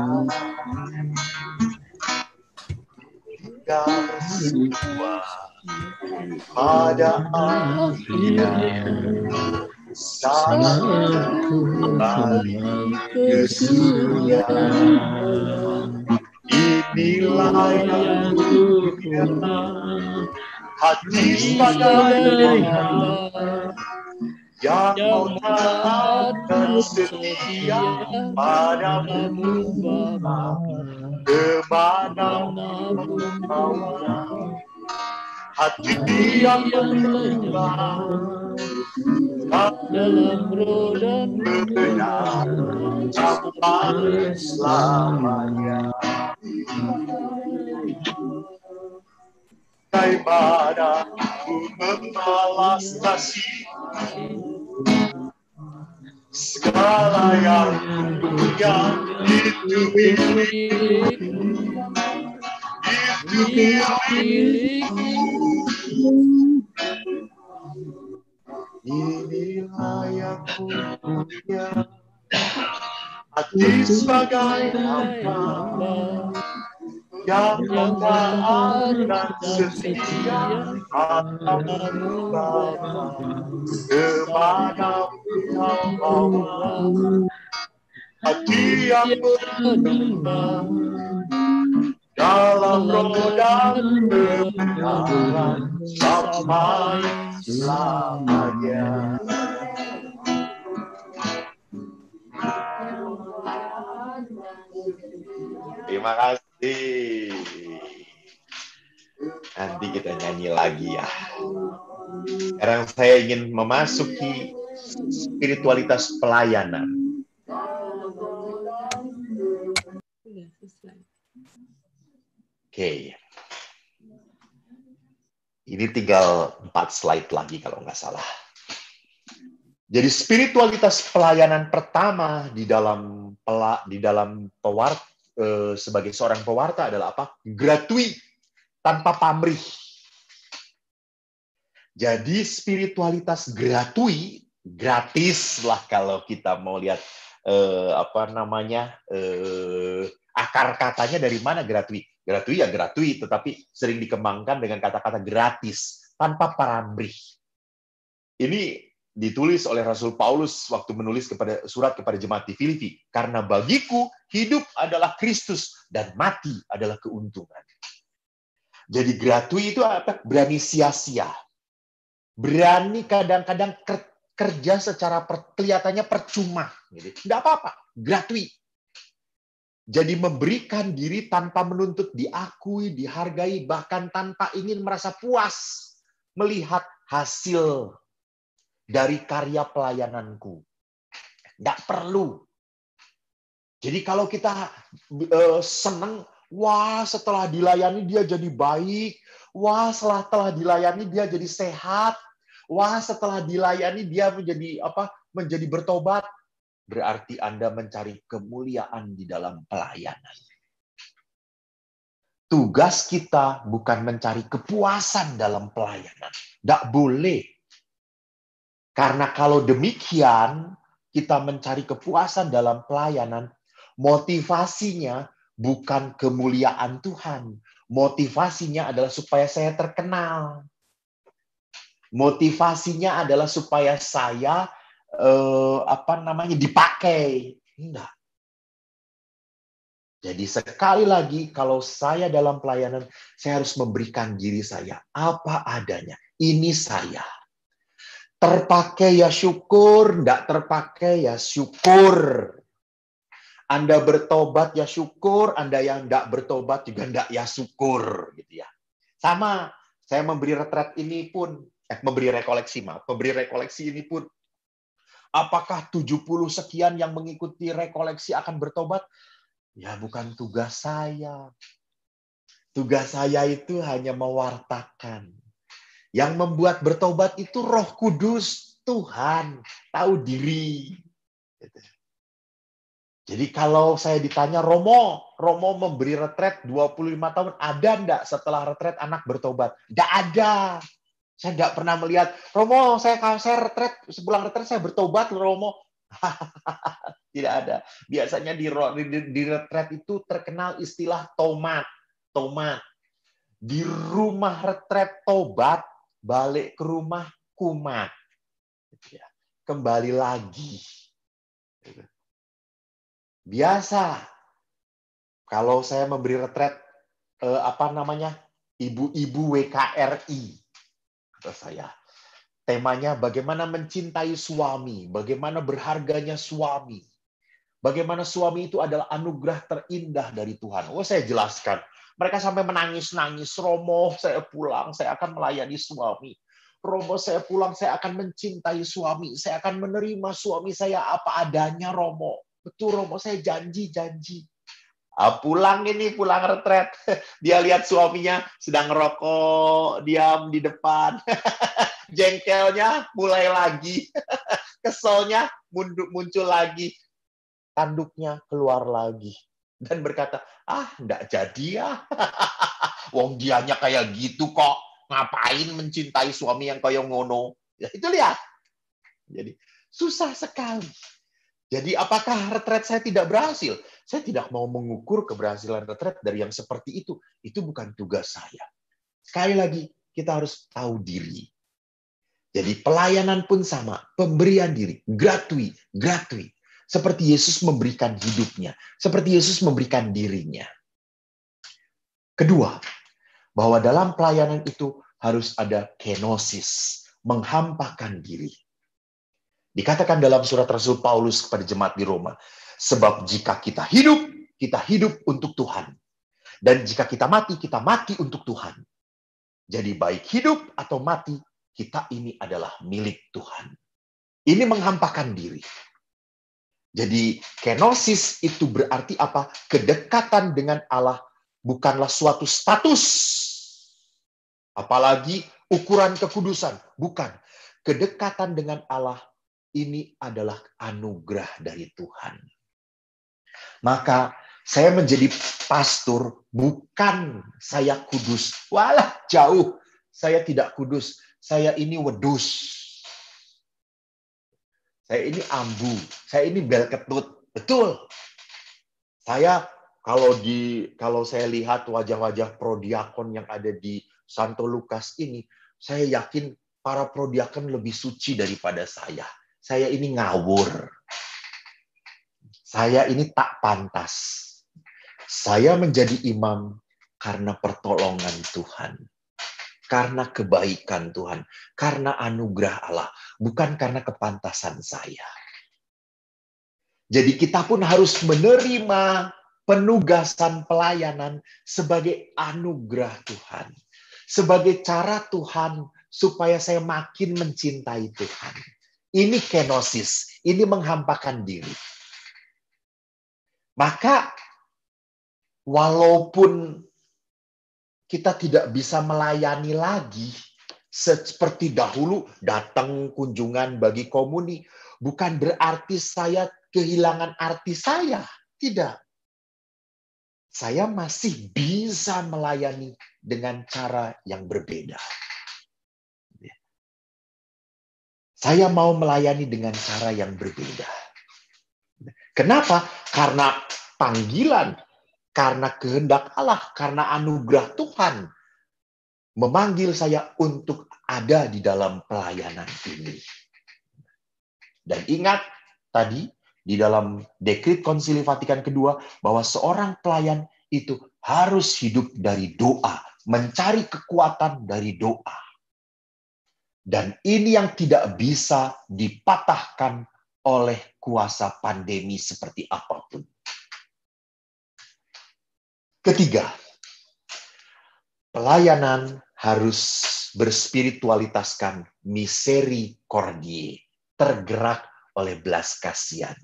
Pada akhirnya saat ku kembali ke surga, inilah yang ku punya, hati sebagai hamba yang mau taat dan setia padamu, Bapa, kemanapun bawa. Hati yang menyembah dalam roh dan benar sampai selamanya. Bagaimana ku membalas kasih segala yang ku punya, itu milikmu. Inilah yang ku punya, hati sebagai hamba yang taat dan setia padamu, Bapa, kemanapun kau bawa. Hati yang menyembah dalam roh dan kebenaran sampai selamanya. Terima kasih. Nanti kita nyanyi lagi ya. Sekarang saya ingin memasuki spiritualitas pelayanan. Oke. Ini tinggal 4 slide lagi kalau nggak salah. Jadi spiritualitas pelayanan pertama sebagai seorang pewarta adalah apa? Gratuit, tanpa pamrih. Jadi spiritualitas gratuit, gratis lah kalau kita mau lihat akar katanya dari mana gratuit? Gratuit ya gratuit, tetapi sering dikembangkan dengan kata-kata gratis, tanpa pamrih. Ini ditulis oleh Rasul Paulus waktu menulis surat kepada jemaat di Filipi. Karena bagiku hidup adalah Kristus dan mati adalah keuntungan. Jadi gratuit itu apa? Berani sia-sia. Berani kadang-kadang kerja secara kelihatannya percuma. Tidak apa-apa, gratuit. Jadi memberikan diri tanpa menuntut diakui, dihargai, bahkan tanpa ingin merasa puas melihat hasil dari karya pelayananku. Nggak perlu. Jadi kalau kita senang, wah setelah dilayani dia jadi baik, wah setelah dilayani dia jadi sehat, wah setelah dilayani dia menjadi bertobat, berarti Anda mencari kemuliaan di dalam pelayanan. Tugas kita bukan mencari kepuasan dalam pelayanan. Nggak boleh. Karena kalau demikian, kita mencari kepuasan dalam pelayanan, motivasinya bukan kemuliaan Tuhan. Motivasinya adalah supaya saya terkenal. Motivasinya adalah supaya saya dipakai. Enggak. Jadi sekali lagi, kalau saya dalam pelayanan, saya harus memberikan diri saya apa adanya. Ini saya. Terpakai ya syukur, tidak terpakai ya syukur. Anda bertobat ya syukur, Anda yang tidak bertobat juga tidak ya syukur, gitu ya. Sama, saya memberi retret ini pun, memberi rekoleksi ini pun, apakah 70 sekian yang mengikuti rekoleksi akan bertobat? Ya bukan tugas saya. Tugas saya itu hanya mewartakan. Yang membuat bertobat itu Roh Kudus, Tuhan, tahu diri. Jadi kalau saya ditanya, Romo memberi retret 25 tahun, ada enggak setelah retret anak bertobat? Enggak ada. Saya enggak pernah melihat, Romo, saya retret, sepulang retret saya bertobat, Romo. Tidak ada. Biasanya di retret itu terkenal istilah tomat. Di rumah retret tobat, balik ke rumah kumat. Kembali lagi. Biasa. Kalau saya memberi retret ibu-ibu WKRI, kata saya. Temanya bagaimana mencintai suami, bagaimana berharganya suami. Bagaimana suami itu adalah anugerah terindah dari Tuhan. Saya jelaskan. Mereka sampai menangis-nangis. Romo, saya pulang, saya akan melayani suami. Romo, saya pulang, saya akan mencintai suami. Saya akan menerima suami saya apa adanya, Romo. Betul, Romo, saya janji. Pulang retret. Dia lihat suaminya sedang ngerokok, diam di depan. Jengkelnya mulai lagi. Keselnya muncul lagi. Tanduknya keluar lagi. Dan berkata, enggak jadi ya. Wong dianya kayak gitu kok. Ngapain mencintai suami yang kayak ngono? Ya, itu lihat. Jadi, susah sekali. Jadi, apakah retret saya tidak berhasil? Saya tidak mau mengukur keberhasilan retret dari yang seperti itu. Itu bukan tugas saya. Sekali lagi, kita harus tahu diri. Jadi, pelayanan pun sama. Pemberian diri. Gratuit. Seperti Yesus memberikan hidupnya. Seperti Yesus memberikan dirinya. Kedua, bahwa dalam pelayanan itu harus ada kenosis. Menghampakan diri. Dikatakan dalam surat Rasul Paulus kepada jemaat di Roma. Sebab jika kita hidup untuk Tuhan. Dan jika kita mati untuk Tuhan. Jadi baik hidup atau mati, kita ini adalah milik Tuhan. Ini menghampakan diri. Jadi kenosis itu berarti apa? Kedekatan dengan Allah bukanlah suatu status. Apalagi ukuran kekudusan. Bukan. Kedekatan dengan Allah ini adalah anugerah dari Tuhan. Maka saya menjadi pastor bukan saya kudus. Walah jauh. Saya tidak kudus. Saya ini wedus. Saya ini ambu, saya ini bel ketut. Betul. Saya Kalau saya lihat wajah-wajah prodiakon yang ada di Santo Lukas ini, saya yakin para prodiakon lebih suci daripada saya. Saya ini ngawur. Saya ini tak pantas. Saya menjadi imam karena pertolongan Tuhan. Karena kebaikan Tuhan. Karena anugerah Allah. Bukan karena kepantasan saya. Jadi kita pun harus menerima penugasan pelayanan sebagai anugerah Tuhan. Sebagai cara Tuhan supaya saya makin mencintai Tuhan. Ini kenosis. Ini menghampakan diri. Maka walaupun kita tidak bisa melayani lagi seperti dahulu, datang kunjungan bagi komuni, bukan berarti saya kehilangan arti saya. Tidak. Saya masih bisa melayani dengan cara yang berbeda. Saya mau melayani dengan cara yang berbeda. Kenapa? Karena panggilan, karena kehendak Allah, karena anugerah Tuhan memanggil saya untuk ada di dalam pelayanan ini. Dan ingat tadi di dalam Dekrit Konsili Vatikan kedua bahwa seorang pelayan itu harus hidup dari doa, mencari kekuatan dari doa. Dan ini yang tidak bisa dipatahkan oleh kuasa pandemi seperti apapun. Ketiga, pelayanan harus berspiritualitaskan misericordiae, tergerak oleh belas kasihan.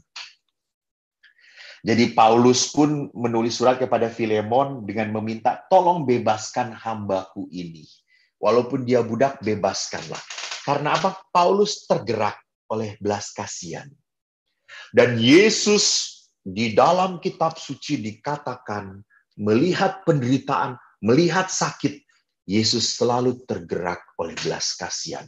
Jadi Paulus pun menulis surat kepada Filemon dengan meminta, tolong bebaskan hambaku ini. Walaupun dia budak, bebaskanlah. Karena apa? Paulus tergerak oleh belas kasihan. Dan Yesus di dalam kitab suci dikatakan, melihat penderitaan, melihat sakit, Yesus selalu tergerak oleh belas kasihan.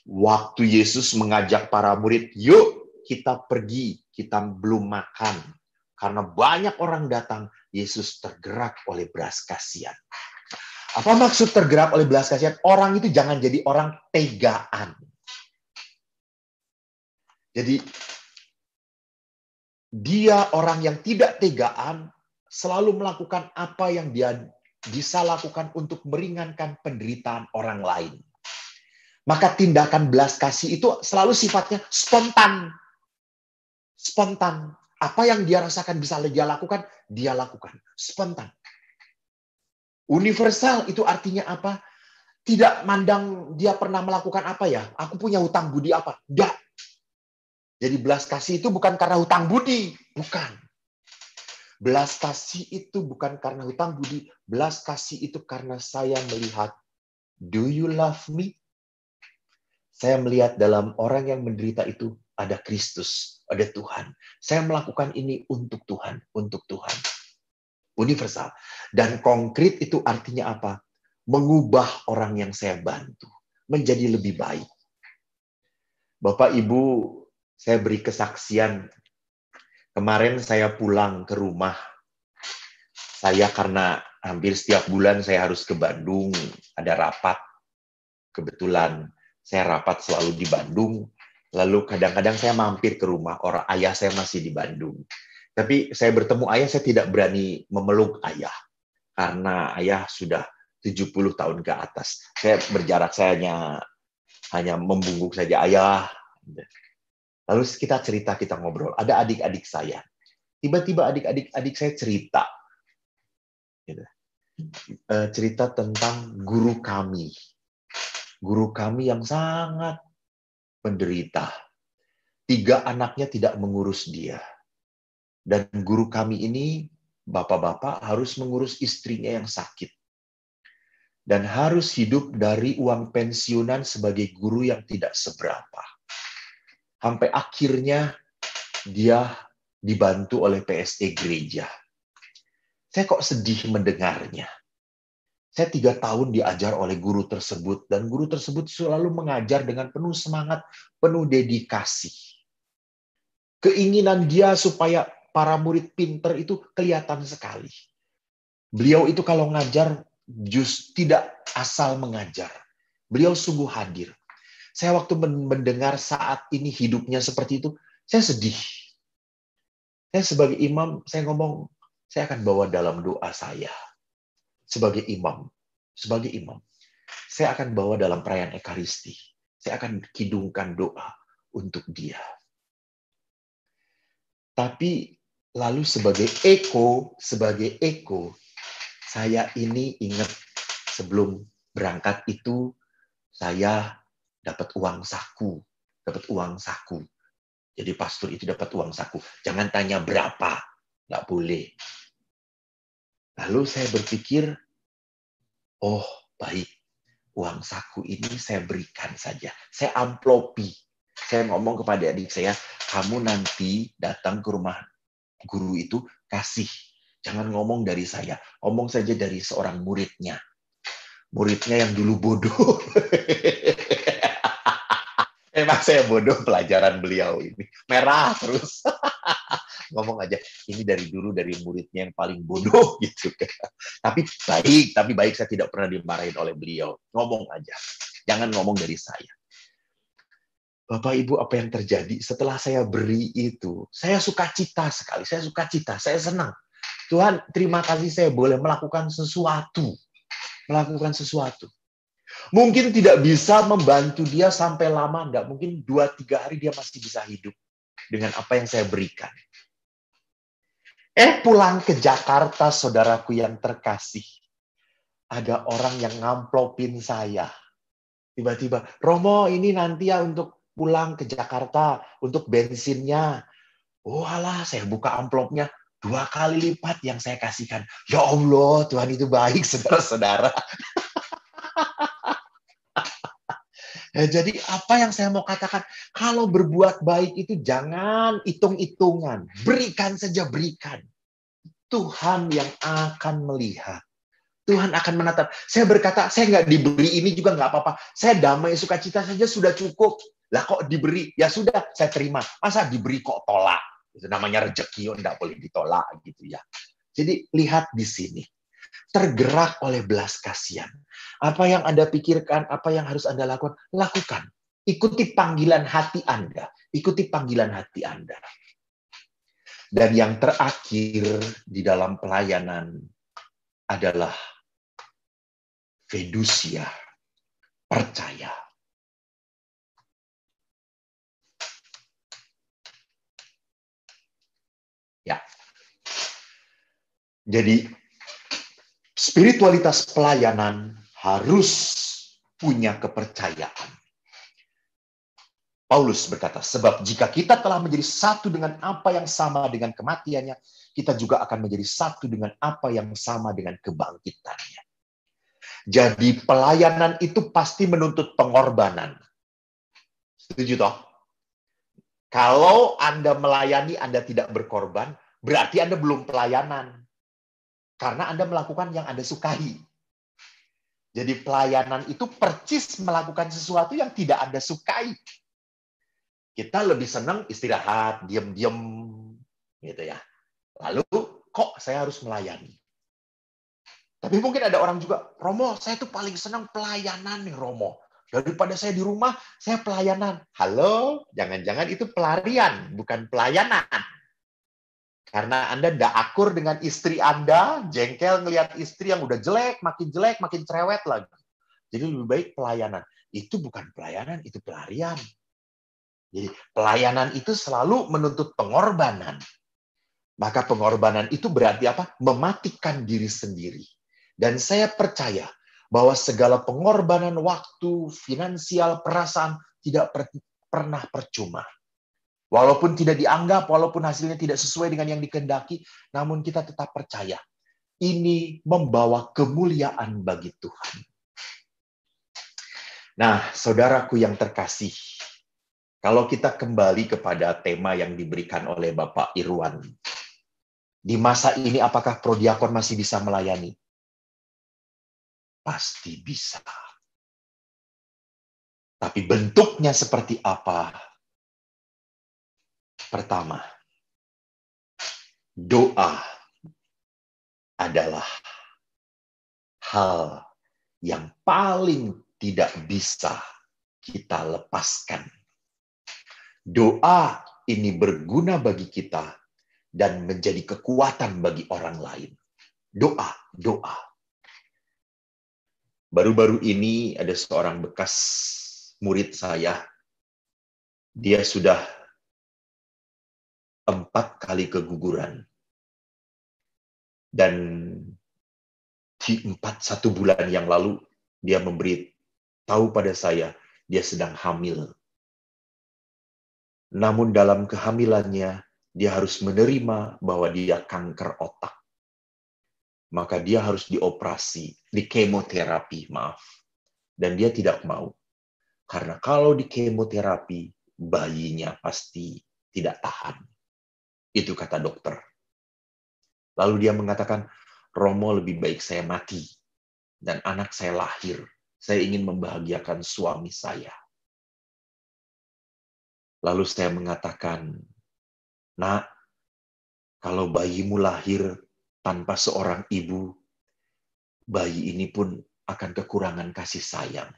Waktu Yesus mengajak para murid, yuk kita pergi, kita belum makan. Karena banyak orang datang, Yesus tergerak oleh belas kasihan. Apa maksud tergerak oleh belas kasihan? Orang itu jangan jadi orang tegaan. Jadi, dia orang yang tidak tegaan, selalu melakukan apa yang dia bisa lakukan untuk meringankan penderitaan orang lain. Maka tindakan belas kasih itu selalu sifatnya spontan. Spontan. Apa yang dia rasakan bisa dia lakukan, dia lakukan. Spontan. Universal itu artinya apa? Tidak mandang dia pernah melakukan apa ya. Aku punya hutang budi apa? Tidak. Jadi belas kasih itu bukan karena hutang budi. Bukan. Belas kasih itu bukan karena hutang budi. Belas kasih itu karena saya melihat, do you love me? Saya melihat dalam orang yang menderita itu ada Kristus, ada Tuhan. Saya melakukan ini untuk Tuhan, untuk Tuhan. Universal. Dan konkret itu artinya apa? Mengubah orang yang saya bantu menjadi lebih baik. Bapak, Ibu, saya beri kesaksian. Kemarin saya pulang ke rumah. Saya karena hampir setiap bulan saya harus ke Bandung, ada rapat. Kebetulan saya rapat selalu di Bandung. Lalu kadang-kadang saya mampir ke rumah orang ayah saya masih di Bandung. Tapi saya bertemu ayah, saya tidak berani memeluk ayah. Karena ayah sudah 70 tahun ke atas. Saya berjarak, saya hanya membungkuk saja, ayah. Lalu kita cerita, kita ngobrol. Ada adik-adik saya. Tiba-tiba adik-adik saya cerita. Cerita tentang guru kami. Guru kami yang sangat menderita. 3 anaknya tidak mengurus dia. Dan guru kami ini, bapak-bapak, harus mengurus istrinya yang sakit. Dan harus hidup dari uang pensiunan sebagai guru yang tidak seberapa. Sampai akhirnya dia dibantu oleh PSE gereja. Saya kok sedih mendengarnya. Saya 3 tahun diajar oleh guru tersebut. Dan guru tersebut selalu mengajar dengan penuh semangat, penuh dedikasi. Keinginan dia supaya para murid pinter itu kelihatan sekali. Beliau itu kalau ngajar, tidak asal mengajar. Beliau sungguh hadir. Saya waktu mendengar saat ini hidupnya seperti itu, saya sedih. Saya sebagai imam, saya ngomong, saya akan bawa dalam doa saya. Sebagai imam, saya akan bawa dalam perayaan Ekaristi. Saya akan kidungkan doa untuk dia. Tapi lalu sebagai eko, saya ini ingat sebelum berangkat itu saya dapat uang saku. Jadi pastor itu dapat uang saku. Jangan tanya berapa, nggak boleh. Lalu saya berpikir, oh baik, uang saku ini saya berikan saja. Saya amplopi. Saya ngomong kepada adik saya, kamu nanti datang ke rumah guru itu, kasih. Jangan ngomong dari saya. Ngomong saja dari seorang muridnya. Muridnya yang dulu bodoh. Memang saya bodoh pelajaran beliau ini. Merah terus. Ngomong aja, ini dari muridnya yang paling bodoh gitu. Tapi baik saya tidak pernah dimarahin oleh beliau. Ngomong aja. Jangan ngomong dari saya. Bapak Ibu, apa yang terjadi setelah saya beri itu? Saya sukacita sekali, saya senang. Tuhan, terima kasih saya boleh melakukan sesuatu. Mungkin tidak bisa membantu dia sampai lama, enggak. Mungkin 2-3 hari dia masih bisa hidup dengan apa yang saya berikan. Pulang ke Jakarta, saudaraku yang terkasih. Ada orang yang ngamplopin saya. Tiba-tiba, Romo ini nanti ya untuk pulang ke Jakarta, untuk bensinnya. Oh alah, saya buka amplopnya 2 kali lipat yang saya kasihkan. Ya Allah, Tuhan itu baik, saudara-saudara. Jadi apa yang saya mau katakan, kalau berbuat baik itu jangan hitung-hitungan. Berikan saja, berikan. Tuhan yang akan melihat. Tuhan akan menatap. Saya berkata, saya nggak diberi ini juga nggak apa-apa. Saya damai sukacita saja sudah cukup. Lah kok diberi? Ya sudah, saya terima. Masa diberi kok tolak? Itu namanya rezeki, nggak boleh ditolak gitu ya. Jadi lihat di sini. Tergerak oleh belas kasihan. Apa yang Anda pikirkan, apa yang harus Anda lakukan, lakukan. Ikuti panggilan hati Anda. Dan yang terakhir di dalam pelayanan adalah fidusia, percaya. Ya. Jadi spiritualitas pelayanan harus punya kepercayaan. Paulus berkata, sebab jika kita telah menjadi satu dengan apa yang sama dengan kematiannya, kita juga akan menjadi satu dengan apa yang sama dengan kebangkitannya. Jadi pelayanan itu pasti menuntut pengorbanan. Setuju toh? Kalau Anda melayani, Anda tidak berkorban, berarti Anda belum pelayanan. Karena Anda melakukan yang Anda sukai. Jadi pelayanan itu percis melakukan sesuatu yang tidak Anda sukai. Kita lebih senang istirahat, diam-diam, gitu ya. Lalu, kok saya harus melayani? Tapi mungkin ada orang juga, Romo, saya tuh paling senang pelayanan nih, Romo. Daripada saya di rumah, saya pelayanan. Halo, jangan-jangan itu pelarian, bukan pelayanan. Karena Anda tidak akur dengan istri Anda, jengkel ngelihat istri yang udah jelek, makin cerewet lagi. Jadi lebih baik pelayanan. Itu bukan pelayanan, itu pelarian. Jadi pelayanan itu selalu menuntut pengorbanan. Maka pengorbanan itu berarti apa? Mematikan diri sendiri. Dan saya percaya bahwa segala pengorbanan waktu, finansial, perasaan tidak pernah percuma. Walaupun tidak dianggap, walaupun hasilnya tidak sesuai dengan yang dikehendaki, namun kita tetap percaya. Ini membawa kemuliaan bagi Tuhan. Nah, saudaraku yang terkasih, kalau kita kembali kepada tema yang diberikan oleh Bapak Irwan, di masa ini apakah prodiakon masih bisa melayani? Pasti bisa. Tapi bentuknya seperti apa? Pertama, Doa adalah hal yang paling tidak bisa kita lepaskan. Doa ini berguna bagi kita dan menjadi kekuatan bagi orang lain. Doa, doa. Baru-baru ini ada seorang bekas murid saya. Dia sudah 4 kali keguguran. Dan di 1 bulan yang lalu, dia memberi tahu pada saya, dia sedang hamil. Namun dalam kehamilannya, dia harus menerima bahwa dia kanker otak. Maka dia harus dioperasi, di kemoterapi, maaf. Dan dia tidak mau. Karena kalau di kemoterapi, bayinya pasti tidak tahan. Itu kata dokter. Lalu dia mengatakan, Romo lebih baik saya mati. Dan anak saya lahir. Saya ingin membahagiakan suami saya. Lalu saya mengatakan, Nak, kalau bayimu lahir tanpa seorang ibu, bayi ini pun akan kekurangan kasih sayang.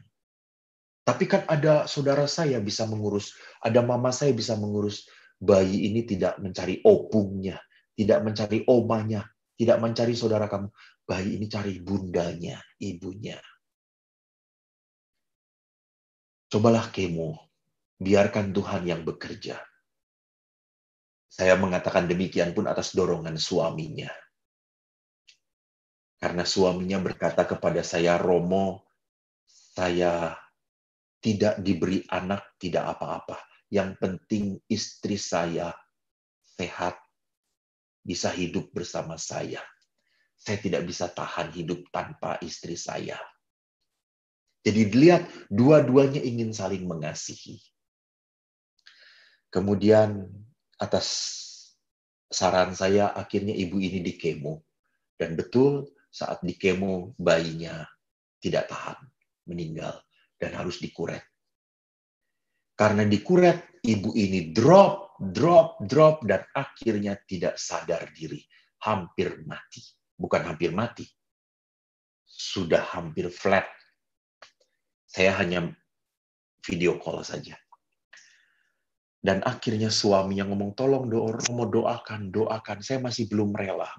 Tapi kan ada saudara saya bisa mengurus, ada mama saya bisa mengurus. Bayi ini tidak mencari opungnya, tidak mencari omanya, tidak mencari saudara kamu. Bayi ini cari bundanya, ibunya. Cobalah kemo, biarkan Tuhan yang bekerja. Saya mengatakan demikian pun atas dorongan suaminya. Karena suaminya berkata kepada saya, Romo, saya tidak diberi anak, tidak apa-apa. Yang penting istri saya sehat, bisa hidup bersama saya. Saya tidak bisa tahan hidup tanpa istri saya. Jadi dilihat, dua-duanya ingin saling mengasihi. Kemudian atas saran saya, akhirnya ibu ini dikemo. Dan betul saat dikemo, bayinya tidak tahan, meninggal. Dan harus dikuret. Karena dikuret, ibu ini drop, dan akhirnya tidak sadar diri. Hampir mati. Bukan hampir mati. Sudah hampir flat. Saya hanya video call saja. Dan akhirnya suaminya ngomong, tolong Romo doakan. Saya masih belum rela.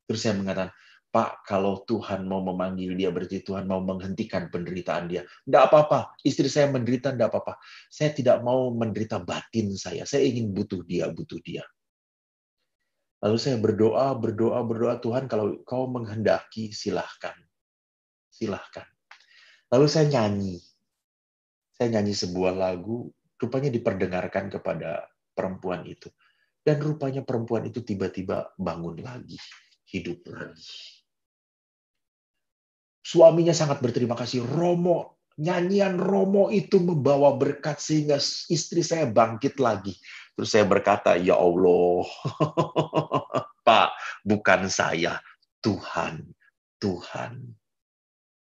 Terus saya mengatakan, Pak, kalau Tuhan mau memanggil dia, berarti Tuhan mau menghentikan penderitaan dia. Tidak apa-apa, istri saya menderita, tidak apa-apa. Saya tidak mau menderita batin saya ingin butuh dia. Lalu saya berdoa, Tuhan kalau kau menghendaki, silahkan. Lalu saya nyanyi sebuah lagu, rupanya diperdengarkan kepada perempuan itu. Dan rupanya perempuan itu tiba-tiba bangun lagi, hidup lagi. Suaminya sangat berterima kasih, Romo, nyanyian Romo itu membawa berkat sehingga istri saya bangkit lagi. Terus saya berkata, ya Allah, Pak, bukan saya, Tuhan.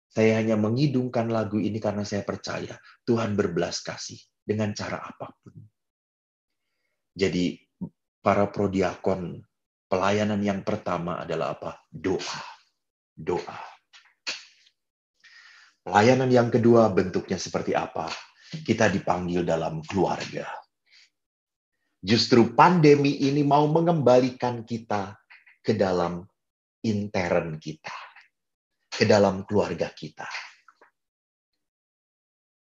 Saya hanya mengidungkan lagu ini karena saya percaya Tuhan berbelas kasih dengan cara apapun. Jadi para prodiakon, pelayanan yang pertama adalah apa? Doa. Pelayanan yang kedua bentuknya seperti apa? Kita dipanggil dalam keluarga. Justru pandemi ini mau mengembalikan kita ke dalam intern kita. Ke dalam keluarga kita.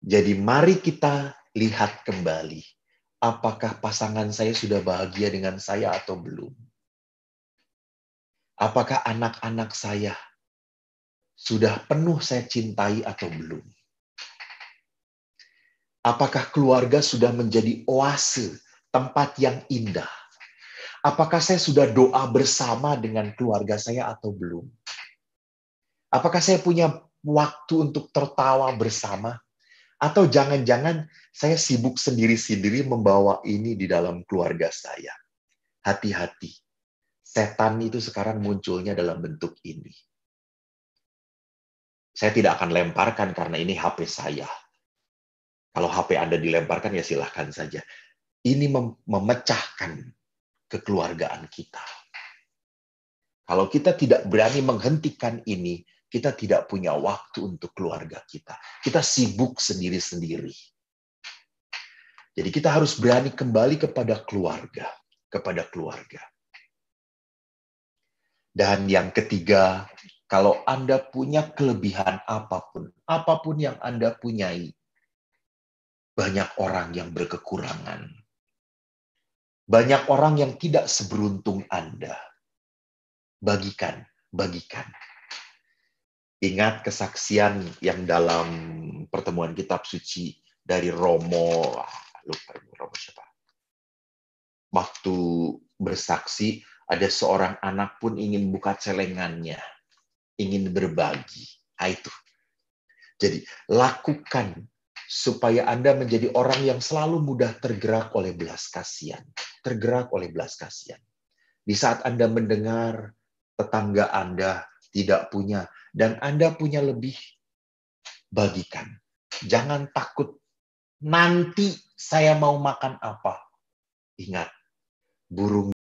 Jadi mari kita lihat kembali. Apakah pasangan saya sudah bahagia dengan saya atau belum? Apakah anak-anak saya sudah penuh saya cintai atau belum? Apakah keluarga sudah menjadi oase, tempat yang indah? Apakah saya sudah doa bersama dengan keluarga saya atau belum? Apakah saya punya waktu untuk tertawa bersama? Atau jangan-jangan saya sibuk sendiri-sendiri membawa ini di dalam keluarga saya? Hati-hati. Setan itu sekarang munculnya dalam bentuk ini. Saya tidak akan lemparkan karena ini HP saya. Kalau HP Anda dilemparkan ya silahkan saja. Ini memecahkan kekeluargaan kita. Kalau kita tidak berani menghentikan ini, kita tidak punya waktu untuk keluarga kita. Kita sibuk sendiri-sendiri. Jadi kita harus berani kembali kepada keluarga. Dan yang ketiga, kalau Anda punya kelebihan apapun yang Anda punyai, banyak orang yang berkekurangan. Banyak orang yang tidak seberuntung Anda. Bagikan. Ingat kesaksian yang dalam pertemuan kitab suci dari Romo siapa? Waktu bersaksi, ada seorang anak pun ingin buka celengannya, ingin berbagi. Itu. Jadi, lakukan supaya Anda menjadi orang yang selalu mudah tergerak oleh belas kasihan. Di saat Anda mendengar tetangga Anda tidak punya, dan Anda punya lebih, bagikan. Jangan takut, nanti saya mau makan apa. Ingat, burung